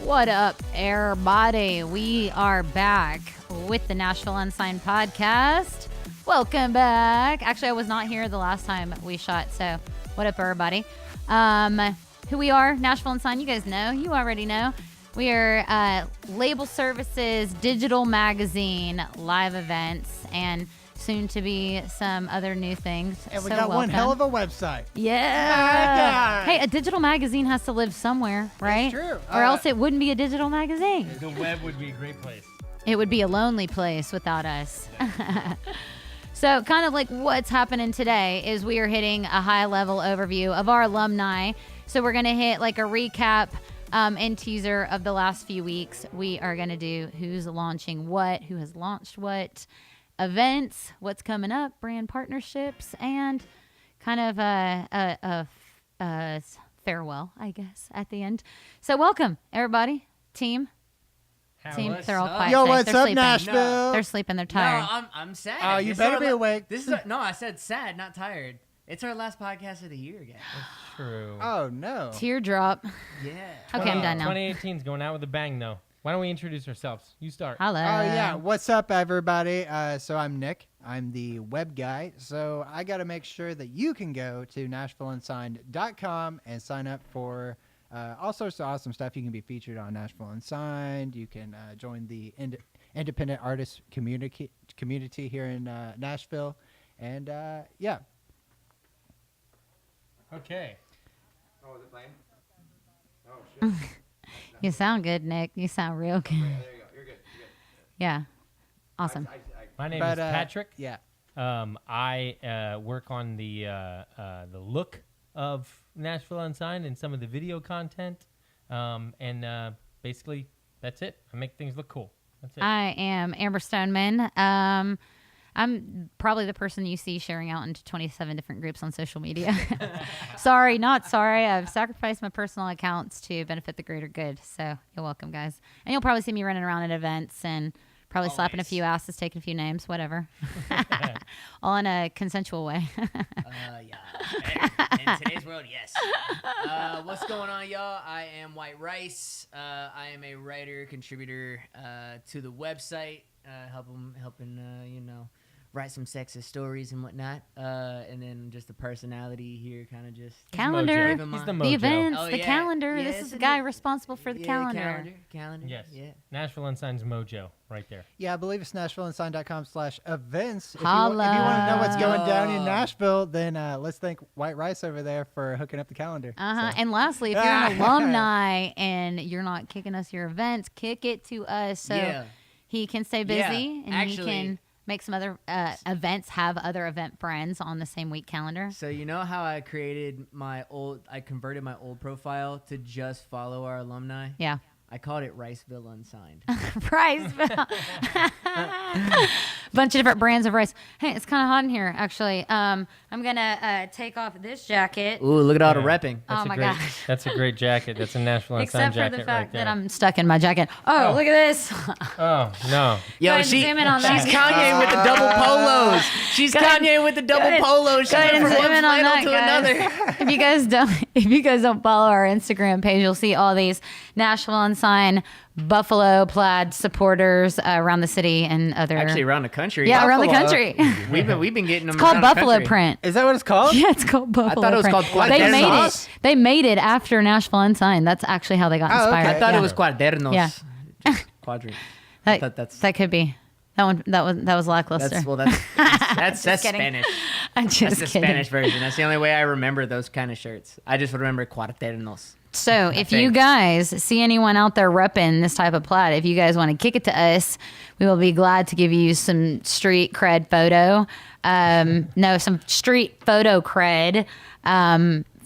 What up, everybody? We are back with the Nashville Unsigned Podcast. Welcome back. Actually, I was not here the last time we shot, so what up, everybody? Who we are, Nashville Unsigned, you guys know. You already know. We are label services, digital magazine, live events, and soon to be some other new things. And we got one hell of a website. Yeah. Hey, a digital magazine has to live somewhere, right? It's true. Or else it wouldn't be a digital magazine. The web would be a great place. It would be a lonely place without us. So kind of like what's happening today is we are hitting a high-level overview of our alumni. So we're going to hit like a recap and teaser of the last few weeks. We are going to do who's launching what, who has launched what, events, what's coming up, brand partnerships, and kind of a farewell, I guess, at the end. So welcome, everybody. Team. They're all quiet. Yo, today. what's They're up, sleeping. Nashville? They're sleeping. They're tired. No, I'm sad. Oh, you better be awake. No, I said sad, not tired. It's our last podcast of the year, guys. True. Oh, no. Teardrop. Yeah. Okay, I'm done now. 2018 is going out with a bang, though. Why don't we introduce ourselves? You start. Hello. Oh, yeah. What's up, everybody? So I'm Nick. I'm the web guy. So I got to make sure that you can go to NashvilleUnsigned.com and sign up for all sorts of awesome stuff. You can be featured on Nashville Unsigned. You can join the independent artist community here in Nashville. And, yeah. Okay. Oh, is it playing? Oh, shit. You sound good, Nick. You sound real good. There you go. You're good. Yeah. Awesome. My name is Patrick. Yeah. I work on the look of Nashville Unsigned and some of the video content. And basically, that's it. I make things look cool. That's it. I am Amber Stoneman. I'm probably the person you see sharing out into 27 different groups on social media. Sorry, not sorry. I've sacrificed my personal accounts to benefit the greater good. So you're welcome, guys. And you'll probably see me running around at events and probably slapping a few asses, taking a few names, whatever. All in a consensual way. Yeah. In today's world, yes. What's going on, y'all? I am White Rice. I am a writer, contributor to the website, helping write some sexist stories and whatnot. And then just the personality here, kind of just Calendar. He's the mojo. The events, Oh, the yeah. calendar. Yeah, this is it's the a guy new- responsible for the calendar. Calendar. Yes. Yeah. Nashville Unsigned's mojo right there. Yeah, I believe it's NashvilleUnsigned.com/events. If you Holla. want to know what's going down in Nashville, then let's thank White Rice over there for hooking up the calendar. Uh-huh. So. And lastly, if you're an alumni and you're not kicking us your events, kick it to us so he can stay busy and he can make some other events, have other event friends on the same week calendar. So you know how I converted my old profile to just follow our alumni? Yeah. I called it Riceville Unsigned. Riceville. Bunch of different brands of rice. Hey, it's kind of hot in here, actually. I'm going to take off this jacket. Ooh, look at all the repping. Oh, my gosh. That's a great jacket. That's a Nashville Except Unsigned for jacket the fact right there. that I'm stuck in my jacket. Oh, look at this. Oh, no. Yo, Go ahead and zoom in on that. she's Kanye with the double polos. She's Kanye with the double polos. She Go ahead went and from zoom one in on flannel that, to guys. another. If you guys don't follow our Instagram page, you'll see all these Nashville Unsigned Buffalo plaid supporters around the city and other. Actually, around the country. Yeah, around the country. We've been getting them. It's called around the Buffalo country. print. Is that what it's called? Yeah, it's called Buffalo I thought it was print. called They made Cuadernos. it. They made it after Nashville Unsigned. That's actually how they got Oh, okay. inspired. I thought yeah. it was Cuadernos. Yeah. Just quadrant. I thought that could be. That was lackluster. That's kidding. Spanish. I'm That's just the kidding. Spanish version. That's the only way I remember those kind of shirts. I just would remember Cuadernos. So if you guys see anyone out there repping this type of plaid, if you guys want to kick it to us, we will be glad to give you some street cred photo. Some street photo cred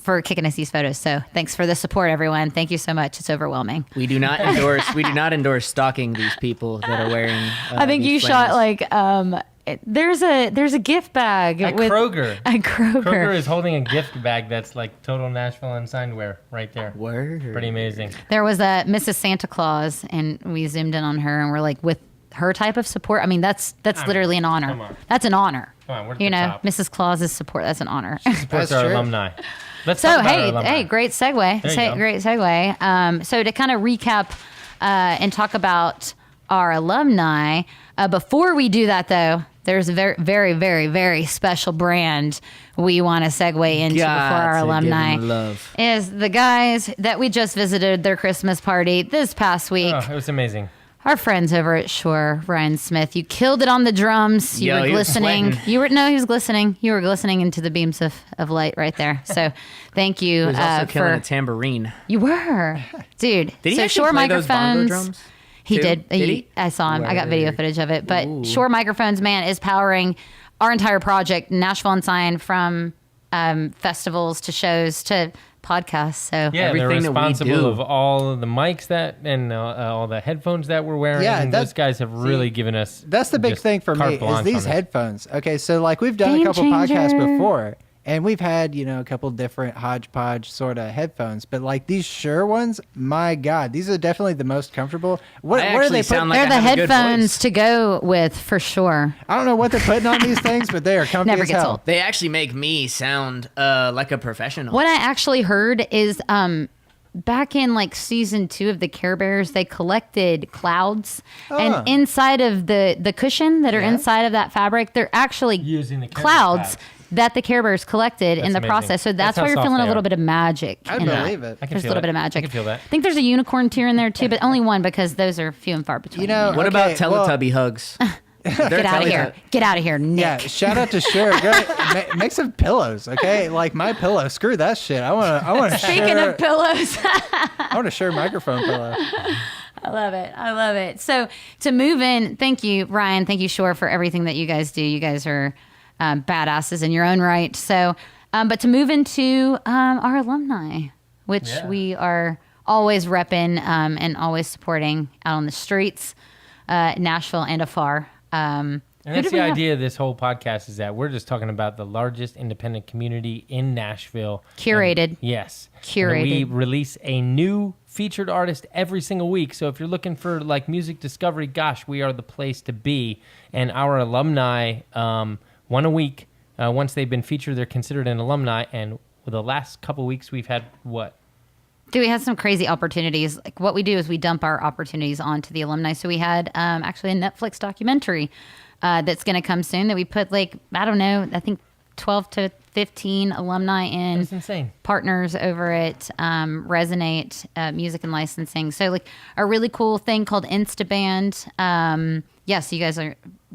for kicking us these photos. So thanks for the support, everyone. Thank you so much. It's overwhelming. We do not endorse stalking these people that are wearing. I think you these shot flannels. like there's a gift bag At with Kroger. At Kroger. Kroger is holding a gift bag that's like total Nashville Unsigned wear right there. Word. Pretty amazing. There was a Mrs. Santa Claus, and we zoomed in on her, and we're like, with her type of support. I mean, that's literally an honor. come on. That's an honor. Come on, we're at You the know, top. Mrs. Claus's support. That's an honor. Supports That's our true. alumni. Let's So talk about our alumni. hey, great segue. There you go. Great segue. So to kind of recap and talk about our alumni. Before we do that, though, there's a very, very, very, very special brand we want to segue into before our alumni. Love. Is the guys that we just visited their Christmas party this past week. Oh, it was amazing. Our friends over at Shure, Ryan Smith. You killed it on the drums. You Yo, were he was glistening. sweating. He was glistening. You were glistening into the beams of light right there. So thank you He was also killing for a tambourine. you were, dude. Did he so actually Shure play those bongo microphones. drums? He too? did. Did he? I saw him. I got video Word. footage of it. But Ooh. Shure microphones, man, is powering our entire project, Nashville Unsigned, from festivals to shows to podcasts. So Yeah, they're Everything that we responsible do. of all of the mics that and all the headphones that we're wearing. Yeah, and that's- those guys have really given us. That's the big just thing for carte me is blanche these on this. headphones. Okay, so like we've done Game a couple podcasts changer. before, and we've had a couple different hodgepodge sort of headphones, but like these Shure ones, my God, these are definitely the most comfortable. What I are actually they sound putting? like they're I the have a good headphones voice. to go with for sure. I don't know what they're putting on these things, but they are comfy Never as gets hell. old. They actually make me sound like a professional. What I actually heard is back in like season 2 of the Care Bears, they collected clouds, and inside of the cushion that are inside of that fabric, they're actually Using the Care Bears clouds clouds. that the Care Bears collected in That's the amazing. process. So That's that's why how you're soft feeling a they little are. bit of magic. I in that. believe it. I can There's a feel little that. bit of magic. I can feel that. I think there's a unicorn tear in there too, but only one because those are few and far between. You know, What okay, about well, Teletubby hugs? get out of here. Get out of here, Nick. Yeah, shout out to Shure. Make some pillows, okay? Like my pillow. Screw that shit. I want to Speaking Shure. of pillows. I want a Shure microphone pillow. I love it. I love it. So to move in, thank you, Ryan. Thank you, Shure, for everything that you guys do. You guys are badasses in your own right. So, but to move into our alumni, which Yeah. we are always repping and always supporting out on the streets, Nashville and afar. And who that's do the we have? idea of this whole podcast is that we're just talking about the largest independent community in Nashville. Curated. And yes. Curated. And we release a new featured artist every single week. So if you're looking for like music discovery, gosh, we are the place to be. And our alumni, one a week, once they've been featured, they're considered an alumni. And for the last couple weeks, we've had what? Do we have some crazy opportunities? Like what we do is we dump our opportunities onto the alumni. So we had actually a Netflix documentary that's going to come soon that we put I think 12 to 15 alumni in. That's insane. Partners over at Resonate Music and Licensing. So like a really cool thing called Instaband. Yes, you guys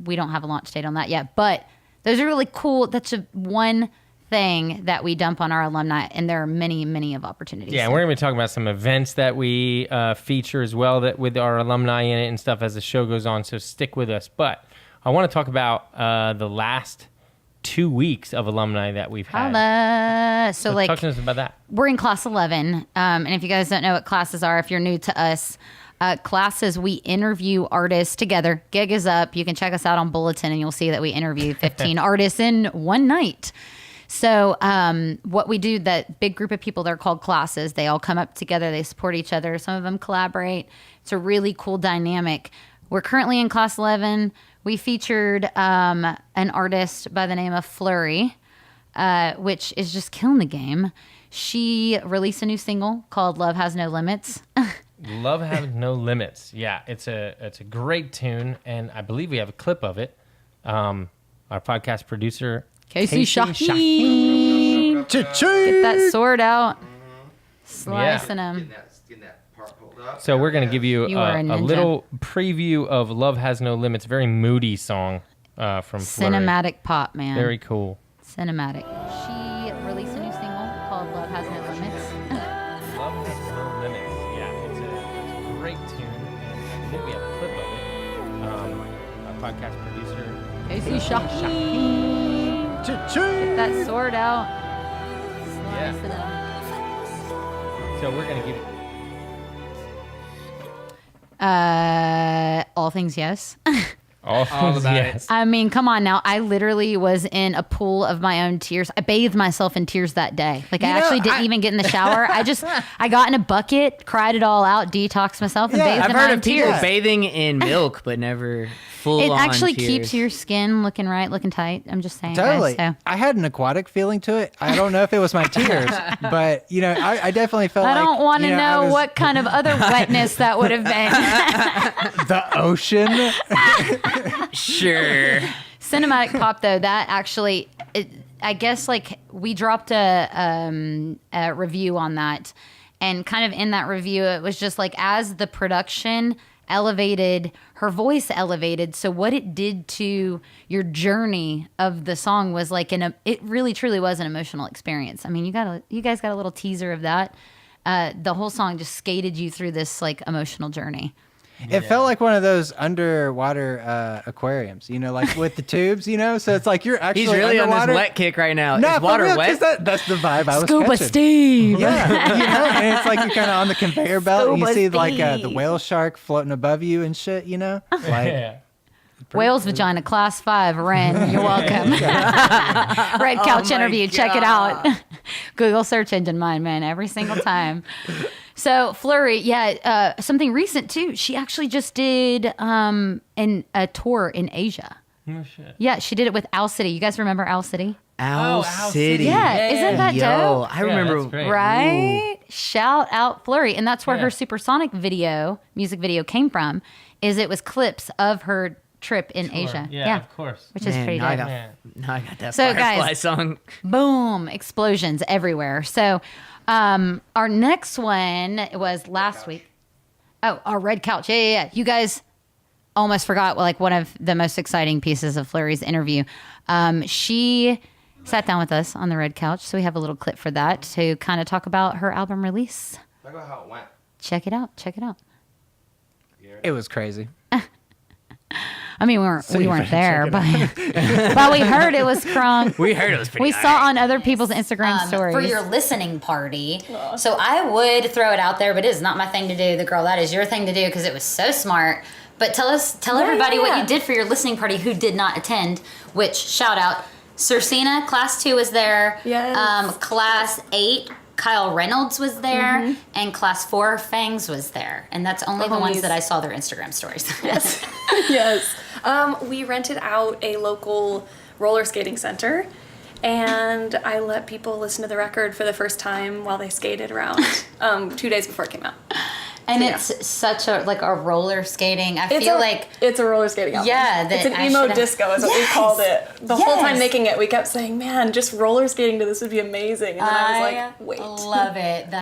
we don't have a launch date on that yet, but those are really cool. That's one thing that we dump on our alumni, and there are many, many of opportunities. Yeah, and we're going to be talking about some events that we feature as well that with our alumni in it and stuff as the show goes on, so stick with us. But I want to talk about the last 2 weeks of alumni that we've had. Holla. So like talk to us about that. we're in class 11. And if you guys don't know what classes are, if you're new to us, classes, we interview artists together. Gig is up. You can check us out on Bulletin and you'll see that we interview 15 artists in one night. So what we do, that big group of people, they're called classes. They all come up together. They support each other. Some of them collaborate. It's a really cool dynamic. We're currently in class 11. We featured an artist by the name of Fleurie, which is just killing the game. She released a new single called Love Has No Limits. Love Has No Limits. Yeah, it's a great tune, and I believe we have a clip of it. Our podcast producer, Casey Chahine. Cha-ching! Get that sword out. Slicing them. Getting that part pulled up. So we're going to give you, You are a a ninja. little preview of Love Has No Limits. Very moody song from Fleurie. Cinematic pop, man. Very cool. Cinematic. She released a new single called Love Has No Limits. Love Has No Limits. Yeah, it's a great tune. And I think we have a clip of it. Our podcast producer. Casey Chahine. Cha-ching! Get that sword out. Yeah. Slice it up. So we're going to give All things yes. All about it. yes. I mean, come on now. I literally was in a pool of my own tears. I bathed myself in tears that day. Like, I actually didn't even get in the shower. I got in a bucket, cried it all out, detoxed myself, and bathed I've in my heard own of people tears. bathing in milk, but never full It on actually tears. keeps your skin looking right, looking tight. I'm just saying. Totally. Guys, so. I had an aquatic feeling to it. I don't know if it was my tears, but I definitely felt I like don't want to I know was- what kind of other wetness that would have been. the ocean. Sure. Cinematic pop, though, that actually, I guess, like, we dropped a review on that. And kind of in that review, it was just like, as the production elevated, her voice elevated. So what it did to your journey of the song was like, it really, truly was an emotional experience. I mean, you guys got a little teaser of that. The whole song just skated you through this, like, emotional journey. It felt like one of those underwater aquariums, like with the tubes, So it's like you're actually He's really underwater. on this wet kick right now. No, Is for water real, wet? 'cause that's the vibe I was Scuba catching. Steve. Yeah, and it's like you're kind of on the conveyor belt, and you Scuba see like the Steve. whale shark floating above you and shit, Like, Yeah. Whale's vagina, class 5, Ren. You're welcome. Red couch my interview. Check it out. God. Google search engine mine, man, every single time. So Fleurie, something recent too. She actually just did a tour in Asia. Oh, shit. Yeah, she did it with Owl City. You guys remember Owl City? Owl Owl City. City. Yeah, isn't that Yo, dope? I remember. that's great. Right? Shout out Fleurie. And that's where Yeah. her Supersonic music video came from, is it was clips of her trip in Asia. Yeah, of course. Which is Man, pretty now I dope. got- Yeah. Now I got that So, Firefly guys- song. Boom, explosions everywhere. So our next one was last week. Oh, our red couch. Yeah. You guys almost forgot like one of the most exciting pieces of Fleurie's interview. She sat down with us on the red couch. So we have a little clip for that to kind of talk about her album release. Talk about how it went. Check it out. Check it out. it was crazy. I mean, we weren't there, but we heard it was crunk. We heard it was pretty. We saw on other people's Instagram stories. For your listening party. So I would throw it out there, but it is not my thing to do. The girl, that is your thing to do because it was so smart. But tell everybody what you did for your listening party who did not attend, which shout out, Cersina, class 2 was there. Yes. Class 8, Kyle Reynolds was there, and class 4, Fangs was there. And that's only the ones homies. that I saw their Instagram stories. Yes. Yes. We rented out a local roller skating center, and I let people listen to the record for the first time while they skated around 2 days before it came out. And Yeah. it's such a roller skating. I It's feel a, like it's a roller skating album. Yeah, it's that an I emo should've- disco is what we called it. The whole time Yes. making it, we kept saying, "Man, just roller skating to this would be amazing." And then I was like, "Wait." love it.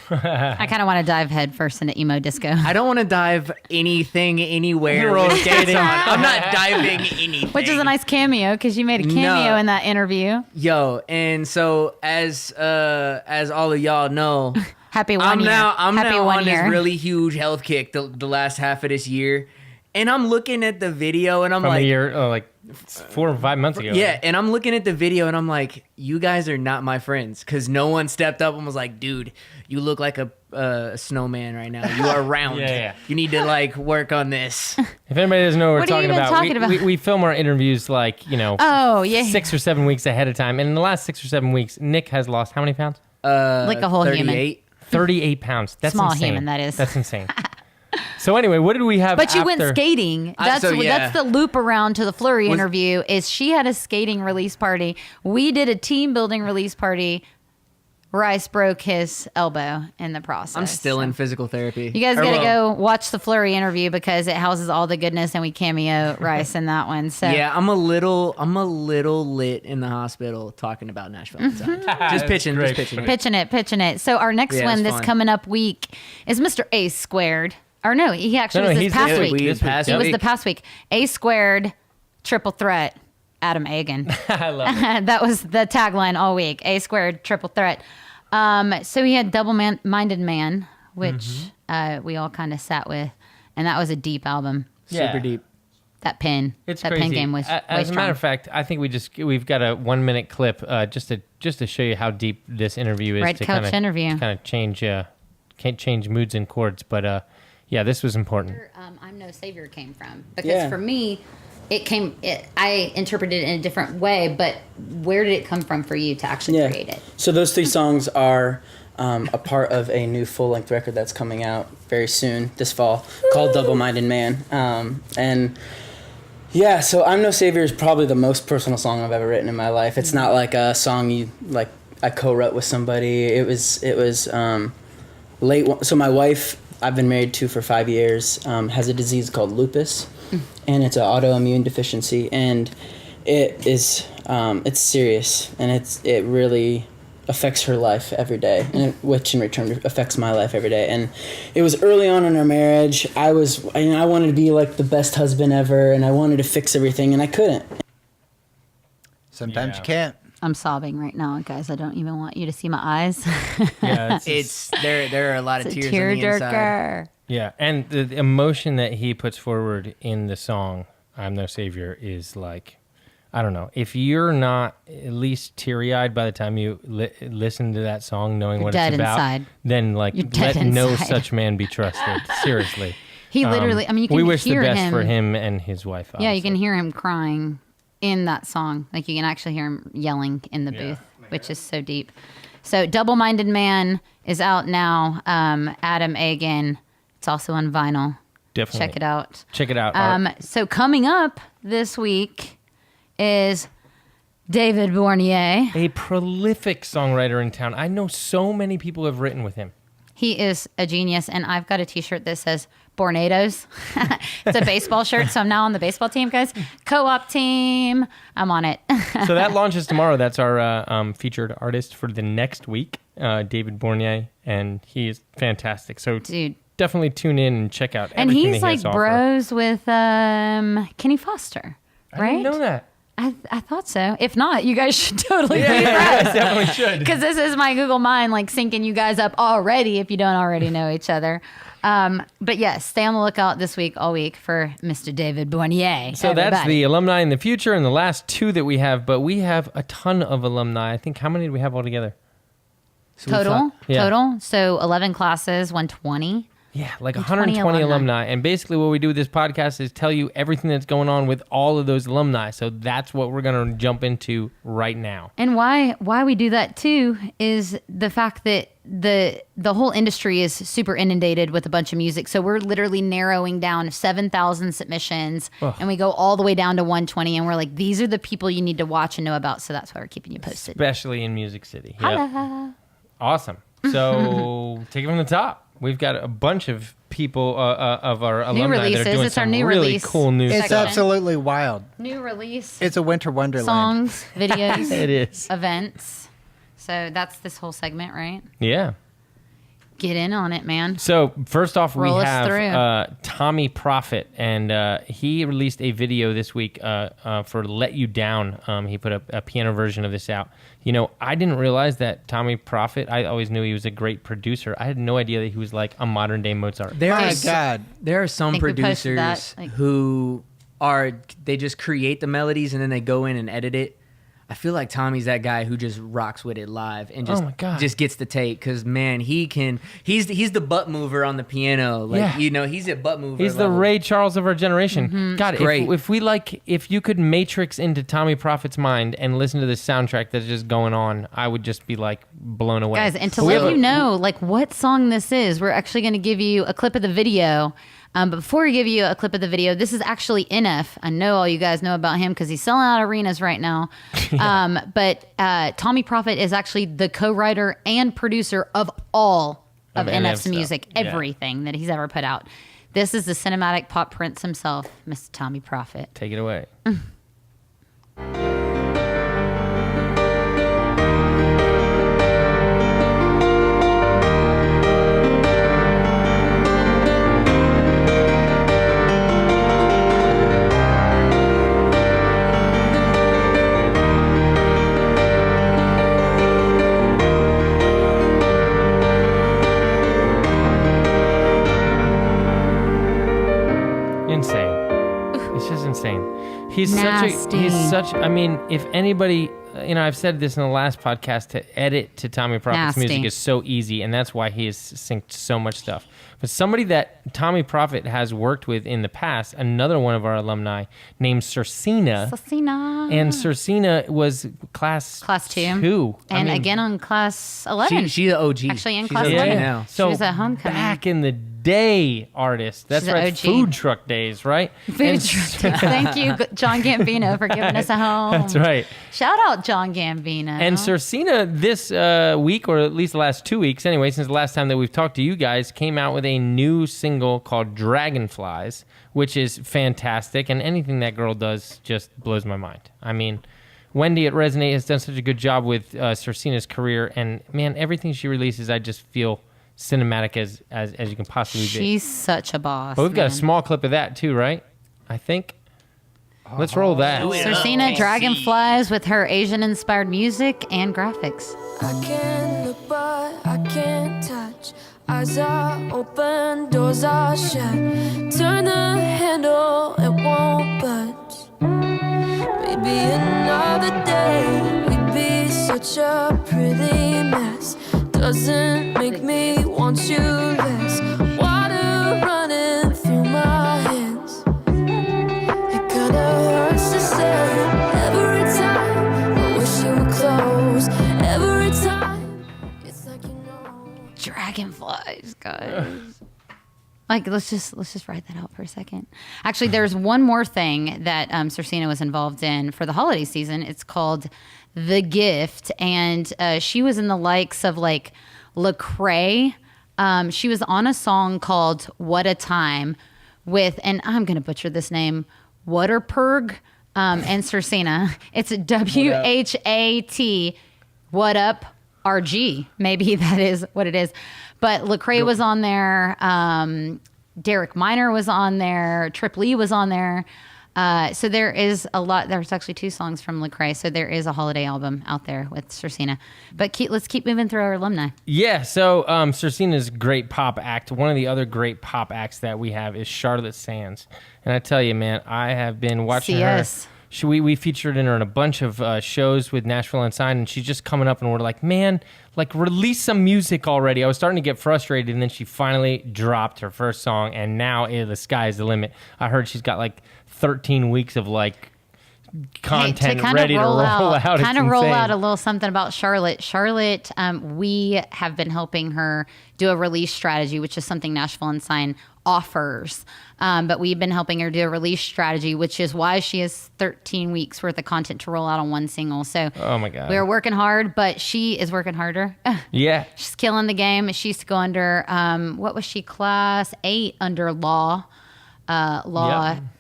I kind of want to dive head first into emo disco. I don't want to dive anything anywhere. Roller with skates skating. on. I'm not diving anything. Which is a nice cameo because you made a cameo No. in that interview. Yo, and so as all of y'all know, Happy one I'm year. now Happy on 1 this year. really huge health kick the last half of this year, and I'm looking at the video and I'm From like, a year, like 4 or 5 months ago. yeah, and I'm looking at the video and I'm like, you guys are not my friends because no one stepped up and was like, dude, you look like a snowman right now. You are round. Yeah. You need to work on this. If anybody doesn't know what we're What are you talking even about, talking about? we film our interviews Oh, yeah. 6 or 7 weeks ahead of time. And in the last 6 or 7 weeks, Nick has lost how many pounds? Like a whole human. 38. 38 pounds. That's Small insane. human, that is. That's insane. So anyway, what did we have But you went after- skating. That's yeah. that's the loop around to the Fleurie interview. Is she had a skating release party? We did a team building release party. Rice broke his elbow in the process. I'm still in physical therapy. You guys Or, gotta well, go watch the Fleurie interview because it houses all the goodness, and we cameo Rice in that one. So Yeah, I'm a little lit in the hospital talking about Nashville Unsigned. just pitching great. pitching it. So our next Yeah, one it's this fun. coming up week is Mr. A Squared. Or no, he actually No, was this he's past this week. week. We This passed He was week. the past week. A Squared, triple threat, Adam Agin. I love it. That was the tagline all week. A Squared, triple threat. So he had Double-Minded Man, which we all kind of sat with, and that was a deep album. Yeah. Super deep. That pen, It's that crazy. pen game was way As a matter of strong. fact, I think we've got a 1 minute clip just to show you how deep this interview is. Red to Couch interview. To kind of change moods and chords. But yeah, this was important. Where, I'm No Savior came from. Because for me, I interpreted it in a different way, but where did it come from for you to actually create it? So those 3 songs are a part of a new full-length record that's coming out very soon, this fall, called Double-Minded Man. So I'm No Savior is probably the most personal song I've ever written in my life. It's not like a song I co-wrote with somebody. It was late. So my wife, I've been married to for 5 years, has a disease called lupus, and it's an autoimmune deficiency, and it is it's serious, and it really affects her life every day, and which in return affects my life every day. And it was early on in our marriage. I wanted to be like the best husband ever, and I wanted to fix everything, and I couldn't. Sometimes you can't. I'm sobbing right now, guys. I don't even want you to see my eyes. Yeah, There are a lot of It's a tears on the inside. tearjerker. yeah, and the emotion that he puts forward in the song "I'm No Savior" is like, I don't know. If you're not at least teary-eyed by the time you listen to that song, knowing You're what dead it's about, inside. then like You're dead let no inside. such man be trusted. Seriously. He literally, I mean, you can we wish the hear best him. for him and his wife. Yeah, you can obviously. hear him crying in that song. Like, you can actually hear him yelling in the booth, which is so deep. So Double-Minded Man is out now. Adam Agin. It's also on vinyl. Definitely Check it out. Check it out. So coming up this week is David Borné. A prolific songwriter in town. I know so many people who have written with him. He is a genius, and I've got a T-shirt that says Bornados. It's a baseball shirt, so I'm now on the baseball team, guys. Co-op team. I'm on it. So that launches tomorrow. That's our featured artist for the next week, David Borné, and he is fantastic. So Dude. definitely tune in and check out And everything he's that he like has to offer. bros with Kenny Foster, right? I didn't know that. I thought so. If not, you guys should totally be Yeah, bros. definitely should. Because this is my Google mind, like syncing you guys up already if you don't already know each other. But yes, stay on the lookout this week, all week, for Mr. David Borné. So that's everybody. the alumni in the future and the last 2 that we have, but we have a ton of alumni. I think, how many do we have altogether? So we total. Yeah. Total. So 11 classes, 120. Yeah, like 120 120 alumni. alumni. And basically what we do with this podcast is tell you everything that's going on with all of those alumni. So that's what we're going to jump into right now. And why we do that too is the fact that the whole industry is super inundated with a bunch of music. So we're literally narrowing down 7,000 submissions, and we go all the way down to 120. And we're like, these are the people you need to watch and know about. So that's why we're keeping you posted. Especially in Music City. Yep. Holla. Awesome. So take it from the top. We've got a bunch of people of our alumni that releases. are doing It's our some new really release. cool new It's stuff. absolutely wild. New release, It's a winter wonderland. songs, videos, It is. events. So that's this whole segment, right? Yeah. Get in on it, man. So first off, Roll we us have through. Tommee Profitt, and he released a video this week for "Let You Down." He put a piano version of this out. You know, I didn't realize that Tommee Profitt. I always knew he was a great producer. I had no idea that he was like a modern day Mozart. There My are God. There are some think we posted producers that, like- who they just create the melodies and then they go in and edit it. I feel like Tommy's that guy who just rocks with it live and just Oh my God. just gets the take because man, he's the butt mover on the piano. Like Yeah. you know, he's a butt mover. He's the level. Ray Charles of our generation. God, Great. if you could matrix into Tommee Profitt's mind and listen to the soundtrack that's just going on, I would just be like blown away. Guys, and to But we let have you know, like, what song this is, we're actually going to give you a clip of the video. But before we give you a clip of the video, this is actually NF. I know all you guys know about him because he's selling out arenas right now. But Tommee Profitt is actually the co-writer and producer of all of Of NF NF's stuff. music, Yeah. everything that he's ever put out. This is the cinematic pop prince himself, Mr. Tommee Profitt. Take it away. Insane. It's just insane. He's Nasty. such. I mean, if anybody, I've said this in the last podcast, to edit to Tommee Profitt's music is so easy, and that's why he has synced so much stuff. But somebody that Tommee Profitt has worked with in the past, another one of our alumni, named Cersina. And Cersina was class 2. And again on class 11. She's an OG. Actually, in She's class OG 11. now. So she was at homecoming. back in the day artist. That's She's right. OG. Food truck days, right? Food truck days. Thank you, John Gambino, for giving us a home. That's right. Shout out John Gambino. And Cersina this week, or at least the last 2 weeks anyway, since the last time that we've talked to you guys, came out with a new single called Dragonflies, which is fantastic. And anything that girl does just blows my mind. I mean, Wendy at Resonate has done such a good job with Cersina's career. And, man, everything she releases, I just feel cinematic as you can possibly be. She's such a boss. But we've got a small clip of that, too, right? I think. Let's roll that. Cersina Dragonflies with her Asian-inspired music and graphics. I can't look, but I can't touch. Eyes are open, doors are shut. Turn the handle, it won't budge. Maybe another day we'd be such a pretty mess. Doesn't make me want you less. Water running through my hands. It kinda hurts to say every time I wish you were close. Every time it's like you know. Dragonflies, guys. Like, let's just write that out for a second. Actually, there's one more thing that Cersina was involved in for the holiday season. It's called The Gift, and she was in the likes of like Lecrae. She was on a song called "What a Time" with, and I'm gonna butcher this name, Waterperg and Cersina. It's WHAT. What up? RG. Maybe that is what it is. But Lecrae was on there. Derek Minor was on there. Trip Lee was on there. So there is a lot. There's actually 2 songs from Lecrae. So there is a holiday album out there with Cersina. But let's keep moving through our alumni. Yeah. So Cersina's great pop act. One of the other great pop acts that we have is Charlotte Sands. And I tell you, man, I have been watching her. We featured in her in a bunch of shows with Nashville Unsigned, and she's just coming up, and we're like, man, like, release some music already. I was starting to get frustrated, and then she finally dropped her first song, and now the sky is the limit. I heard she's got like 13 weeks of like content ready to roll out. Kind of roll out a little something about Charlotte. Charlotte, we have been helping her do a release strategy, which is something Nashville Unsigned offers. But we've been helping her do a release strategy, which is why she has 13 weeks worth of content to roll out on one single. So oh my God, we're working hard, but she is working harder. Yeah. She's killing the game. She used to go under, what was she, class 8 under law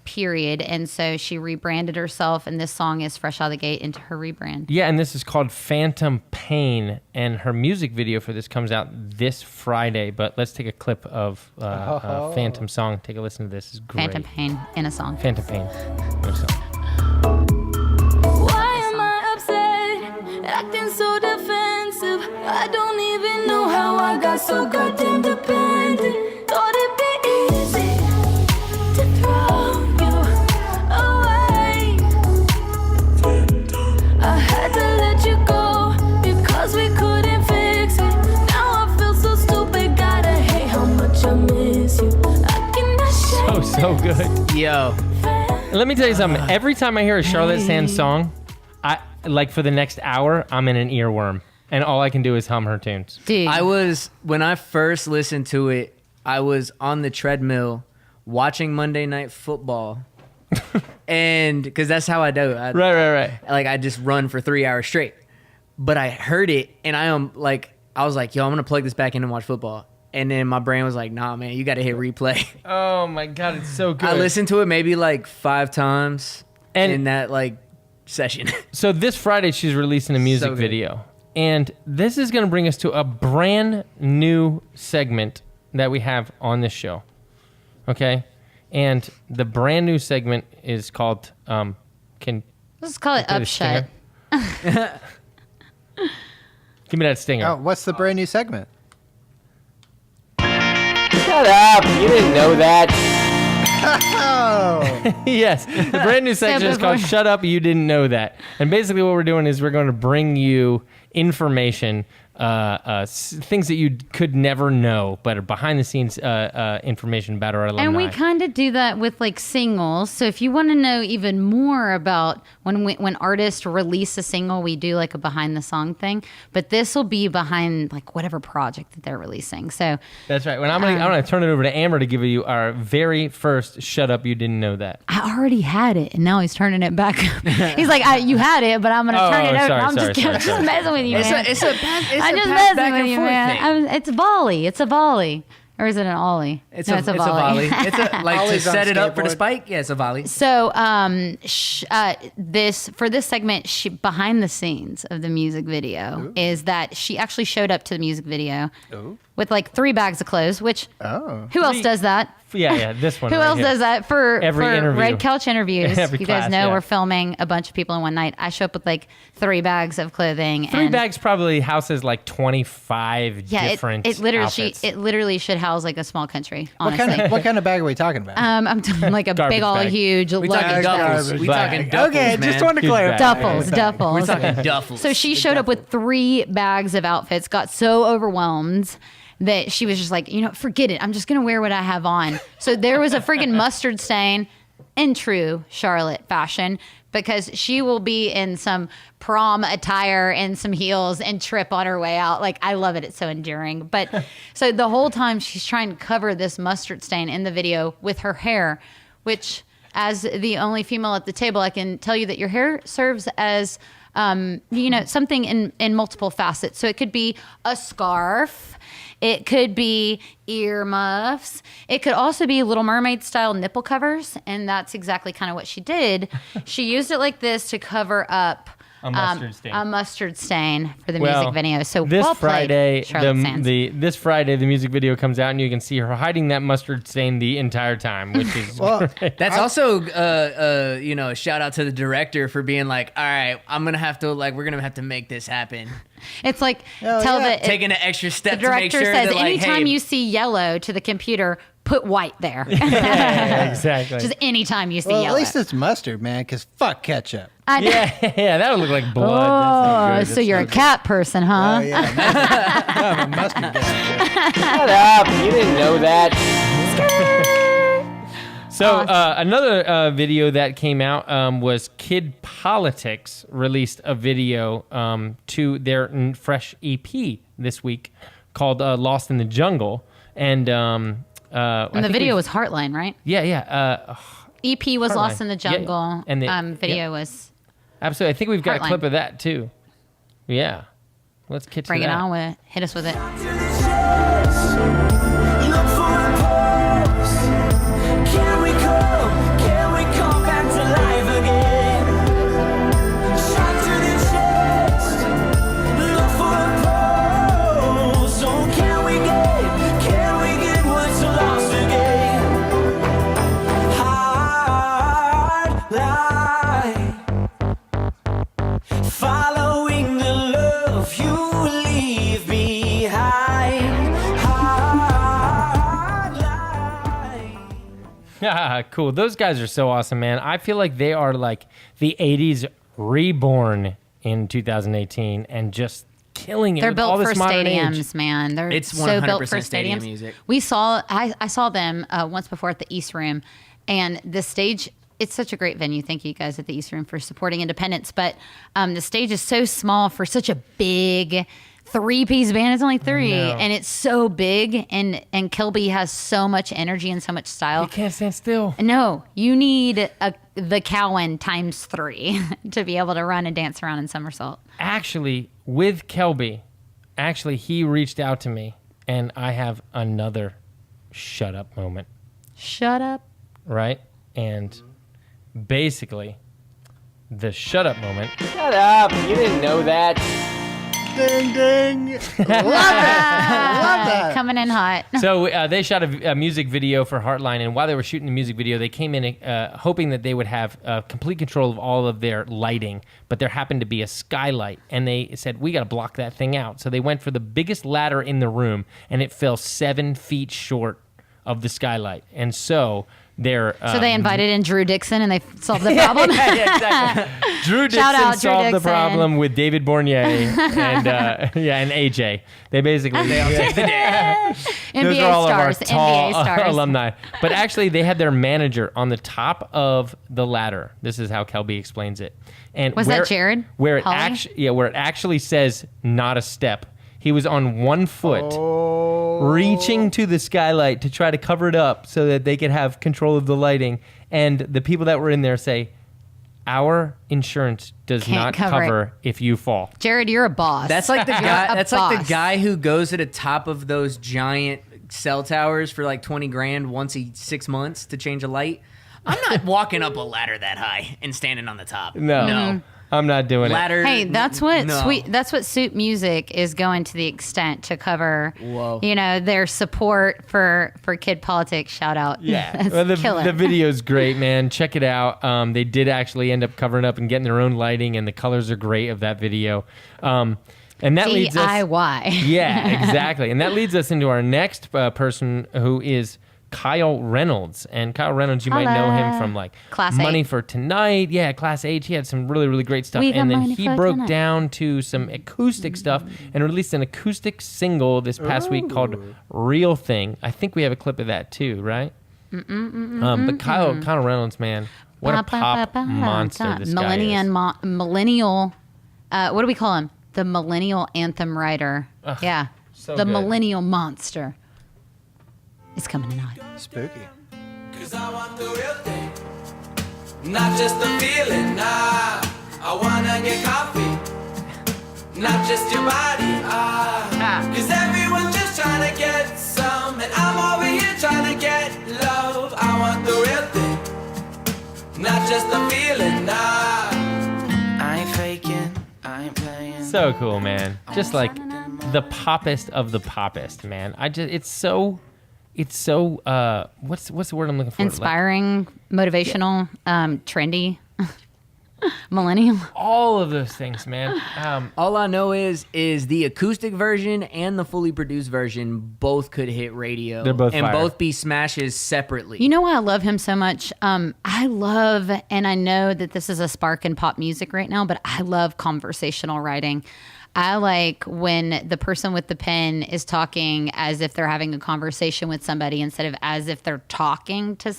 period. And so she rebranded herself, and this song is fresh out of the gate into her rebrand. Yeah, and this is called Phantom Pain, and her music video for this comes out this Friday. But let's take a clip of Phantom song. Take a listen to this. It's great. Phantom Pain in a song. Phantom Pain in a song. Why am I upset? Acting so defensive. I don't even know how I got so goddamn dependent. Thought it'd be easy to throw you away. I had to let you go because we couldn't fix it. Now I feel so stupid. Gotta hate how much I miss you. I cannot shake So good. Yo. And let me tell you something. Every time I hear a Charlotte Sands song, I like for the next hour, I'm in an earworm, and all I can do is hum her tunes. Dude. When I first listened to it, I was on the treadmill watching Monday Night Football. And because that's how I do it. Right. Like, I just run for 3 hours straight. But I heard it, and I was like, yo, I'm going to plug this back in and watch football. And then my brain was like, nah, man, you got to hit replay. Oh, my God, it's so good. I listened to it maybe like 5 times in that like session. So this Friday, she's releasing a music video. And this is going to bring us to a brand new segment that we have on this show. Okay? And the brand new segment is called, let's call it Upshut. Give me that stinger. Oh, what's the brand new segment? Shut up! You didn't know that. Oh. Yes, the brand new section is called before- "Shut Up, You Didn't Know That," and basically what we're doing is we're going to bring you information, things that you could never know, but are behind the scenes information about our alumni. And we kind of do that with like singles. So if you want to know even more about when artists release a single, we do like a behind the song thing. But this will be behind like whatever project that they're releasing. So That's right. When I'm gonna turn it over to Amber to give you our very first "Shut Up, You Didn't Know That." I already had it, and now he's turning it back. He's like, "You had it, but I'm gonna turn it over." sorry, I'm sorry, just kidding. sorry. I'm just messing with you, man. It's I'm a just pass back messing with and you, forth man. thing. It's a volley. It's a volley. Or is it an ollie? It's No, a volley. It's a like to Ollie's on set it up for the skateboard. spike. Yeah, it's a volley. So, this segment, behind the scenes of the music video is that she actually showed up to the music video with like 3 bags of clothes. Which who else does that? Yeah, this one. Who right else here. does that for Every interview. Red Couch interviews? Every You guys class, know yeah. we're filming a bunch of people in one night. I show up with like 3 bags of clothing. 3 and bags probably houses like 25 Yeah, different it literally outfits. it literally should house like a small country. Honestly, What kind of bag are we talking about? I'm talking like a Garbage big old bag. huge We talking luggage bag. duffels. We bag. talking duffels, Okay, man. just want to Huge clarify. bag. Duffels. We're talking duffels. So she showed up with 3 bags of outfits, got so overwhelmed that she was just like, forget it. I'm just going to wear what I have on. So there was a freaking mustard stain in true Charlotte fashion because she will be in some prom attire and some heels and trip on her way out. Like, I love it. It's so endearing. But so the whole time she's trying to cover this mustard stain in the video with her hair, which as the only female at the table, I can tell you that your hair serves as something in multiple facets. So it could be a scarf. It could be earmuffs. It could also be Little Mermaid style nipple covers. And that's exactly kind of what she did. She used it like this to cover up A mustard stain. a mustard stain for the Well, music video. So this well played, Friday, Charlotte Sands. this Friday, the music video comes out, and you can see her hiding that mustard stain the entire time, which is Well, great. That's also, a shout out to the director for being like, all right, we're gonna have to make this happen. It's like Hell tell yeah. the Taking an extra step the to make director sure says that, like, anytime hey, you see yellow to the computer, put white there. Yeah, exactly. Just anytime you see well, yellow. at least it's mustard, man, because fuck ketchup. I know. yeah, that would look like blood. Oh, That's not so good. you're a cat person, huh? Oh, yeah. Mustard. I'm a mustard guy. Shut up! You didn't know that. So another video that came out was Kid Politics released a video to their fresh EP this week called "Lost in the Jungle," and And the video was Heartline, right? yeah. EP was Heartline. Lost in the Yeah, Jungle. and the- Video yeah. was Absolutely. I think we've got Heartline. a clip of that too. Yeah. Let's get to Bring it that. on with it. Hit us with it. Following the love you leave behind. Hard line. Cool. Those guys are so awesome, man. I feel like they are like the 80s reborn in 2018 and just killing it. They're with all built this for modern age. stadiums, man. They're It's so built for 100% stadium stadiums. music. I saw them once before at the East Room, and the stage. It's such a great venue. Thank you guys at the East Room for supporting independence. But the stage is so small for such a big 3-piece band. It's only 3, and it's so big. And Kilby has so much energy and so much style. You can't stand still. No, you need the Cowan times 3 to be able to run and dance around in somersault. Actually, with Kelby, he reached out to me, and I have another shut up moment, Shut up. right? And basically, the shut up moment. Shut up! You didn't know that. Ding, ding. Love it. Love that. Coming in hot. So they shot a music video for Heartline, and while they were shooting the music video, they came in hoping that they would have complete control of all of their lighting, but there happened to be a skylight, and they said, we got to block that thing out. So they went for the biggest ladder in the room, and it fell 7 feet short of the skylight. And so their. So they invited in Drew Dixon and they solved the problem. yeah, exactly. Drew Dixon Shout out Drew solved the Dixon. problem with David Borné and and AJ. They basically all take the day. Those NBA are all of our stars. tall NBA stars. alumni. But actually, they had their manager on the top of the ladder. This is how Kelby explains it. And Was that Jared? Where it Holly? actually says not a step. He was on one foot, reaching to the skylight to try to cover it up so that they could have control of the lighting. And the people that were in there say, our insurance does Can't not cover cover if you fall. Jared, you're a boss. That's like the You're guy. a That's like the boss. guy who goes to the top of those giant cell towers for like 20 grand once 6 months to change a light. I'm not walking up a ladder that high and standing on the top. No. I'm not doing Ladder. Hey, that's what no. That's what Soup Music is going to the extent to cover. Whoa. You know, their support for kid politics. Shout out. it. Yeah. That's Well, the killer. video's great, man. Check it out. They did actually end up covering up and getting their own lighting, and the colors are great of that video. And that leads us... DIY. Yeah, exactly. And that leads us into our next person, who is Kyle Reynolds. And Kyle Reynolds, you might know him Holla. from like Class Money 8. for Tonight. Yeah, Class H. He had some really, really great stuff. We got And then money he for broke tonight. down to some acoustic stuff and released an acoustic single this past week called Real Thing. I think we have a clip of that too, right? But Kyle Reynolds, man, what a pop monster this guy is. Millennial. What do we call him? The millennial anthem writer. Yeah. so the good. millennial monster is coming tonight. Spooky. Cause I want the real thing, not just the feeling. Nah, I wanna get coffee, not just your body. Cause everyone's just trying to get some, and I'm over here trying to get love. I want the real thing, not just the feeling. Nah, I ain't faking, I ain't playing. So cool, man. Just like the poppest of the poppest, man. It's so what's the word I'm looking for? Inspiring, motivational, trendy, millennial. Like, all of those things, man. All I know is the acoustic version and the fully produced version both could hit radio. They're both and fire. both be smashes separately. You know why I love him so much? I love, and I know that this is a spark in pop music right now, but I love conversational writing. I like when the person with the pen is talking as if they're having a conversation with somebody instead of as if they're talking to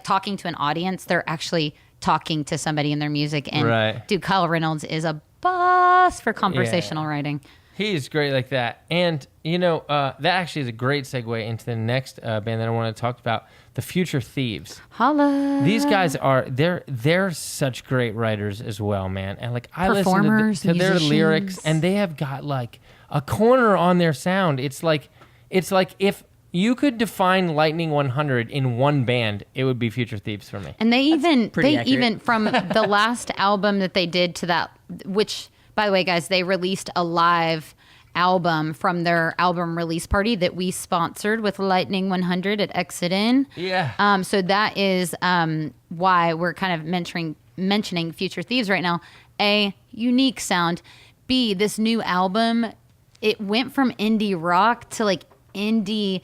talking to an audience. They're actually talking to somebody in their music. And Right. dude, Kyle Reynolds is a boss for conversational writing. He's great like that. And, that actually is a great segue into the next band that I want to talk about, the Future Thieves. Holla. These guys they're such great writers as well, man. And like I Performers, listen to their musicians. lyrics, and they have got like a corner on their sound. It's like if you could define Lightning 100 in one band, it would be Future Thieves for me. And they pretty accurate. from the last album that they did to that, which, by the way, guys, they released a live album from their album release party that we sponsored with Lightning 100 at Exit In. Yeah. So that is why we're kind of mentioning Future Thieves right now. A, unique sound. B, this new album, it went from indie rock to like indie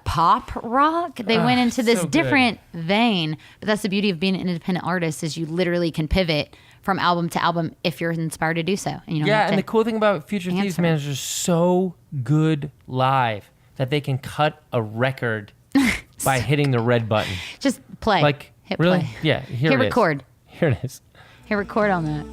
pop rock. They went into this so good. different vein, but that's the beauty of being an independent artist is you literally can pivot from album to album if you're inspired to do so. And you don't Yeah, have and to the cool thing about Future Thieves, answer. man, is they're so good live that they can cut a record by hitting the red button. just play. Like, hit really? play. Yeah, here Hit it is. record. Here it is. Hit record on that.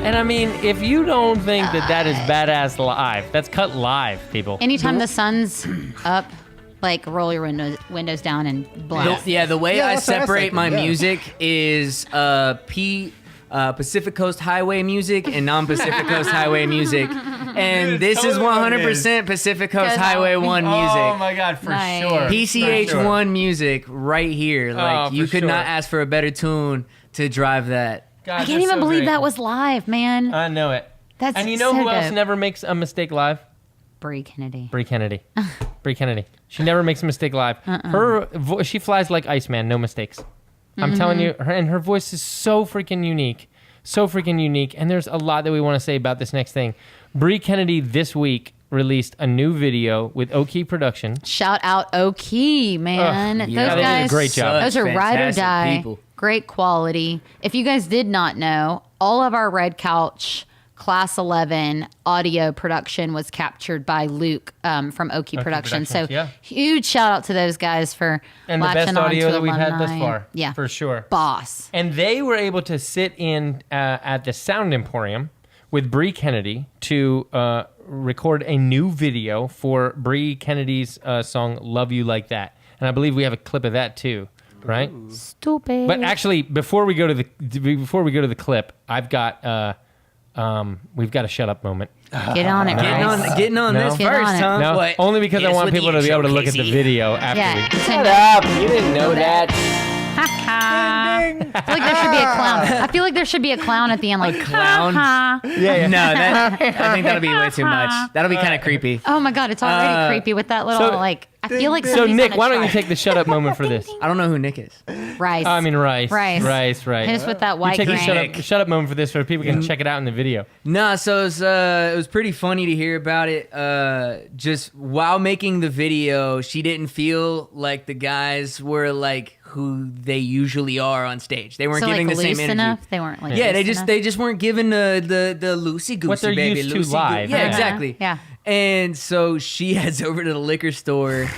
And I mean, if you don't think that is badass live, that's cut live, people. Anytime the sun's up, like roll your windows down and blast. The way Yeah, I that's what I was separate thinking, my yeah. music is Pacific Coast Highway music and non-Pacific Coast Highway music. And Dude, this is totally what it 100% Pacific Coast Good. Highway 1 music. Oh my god, for Nice. sure. PCH1 music right here. Like, for you could sure. not ask for a better tune to drive that. God, I can't even believe that was live, man. I know it. That's And you know so who else dope. never makes a mistake live? Bre Kennedy. Bre Kennedy. Bre Kennedy. She never makes a mistake live. Her she flies like Iceman, no mistakes. I'm telling you, her voice is so freaking unique. So freaking unique. And there's a lot that we want to say about this next thing. Bre Kennedy this week released a new video with Oki Production. Shout out Oki, man. yeah. Those They did a guys, great job. Those are ride or Fantastic die. people. Great quality. If you guys did not know, all of our Red Couch Class 11 audio production was captured by Luke from Oki Productions. So yeah. huge shout out to those guys for And the latching best on audio to that we've had thus alumni. far. Yeah. For sure. Boss. And they were able to sit in at the Sound Emporium with Bre Kennedy to record a new video for Bre Kennedy's song "Love You Like That," and I believe we have a clip of that too, right? Stupid. But actually, before we go to the clip, I've got we've got a shut up moment. Get on it, guys. Getting on No. this Get first, on it. huh? No, What? only because Hit I us want with people to be intro, able to look at the Casey. video after Yeah. we. Shut up! You didn't know that. I feel like there should be a clown. I feel like there should be a clown at the end, like clown? ha, ha. No, that I think that'll be way too much. That'll be kind of creepy. Oh my god, it's already creepy with that little so- like. I feel like So somebody's Nick, on a why don't you chart. take the shut up moment for this? I don't know who Nick is. Rice? I mean Rice. Rice. Right. Hit us with that You white take the grain. shut up moment for this so people can check it out in the video. Nah, so it was pretty funny to hear about it. Just while making the video, she didn't feel like the guys were like who they usually are on stage. They weren't So giving like the same loose energy. enough. They weren't like Yeah, loose they enough? just weren't giving the loosey goosey What they're baby. used to loosey-goo- live. Yeah, Uh-huh. exactly. Yeah. And so she heads over to the liquor store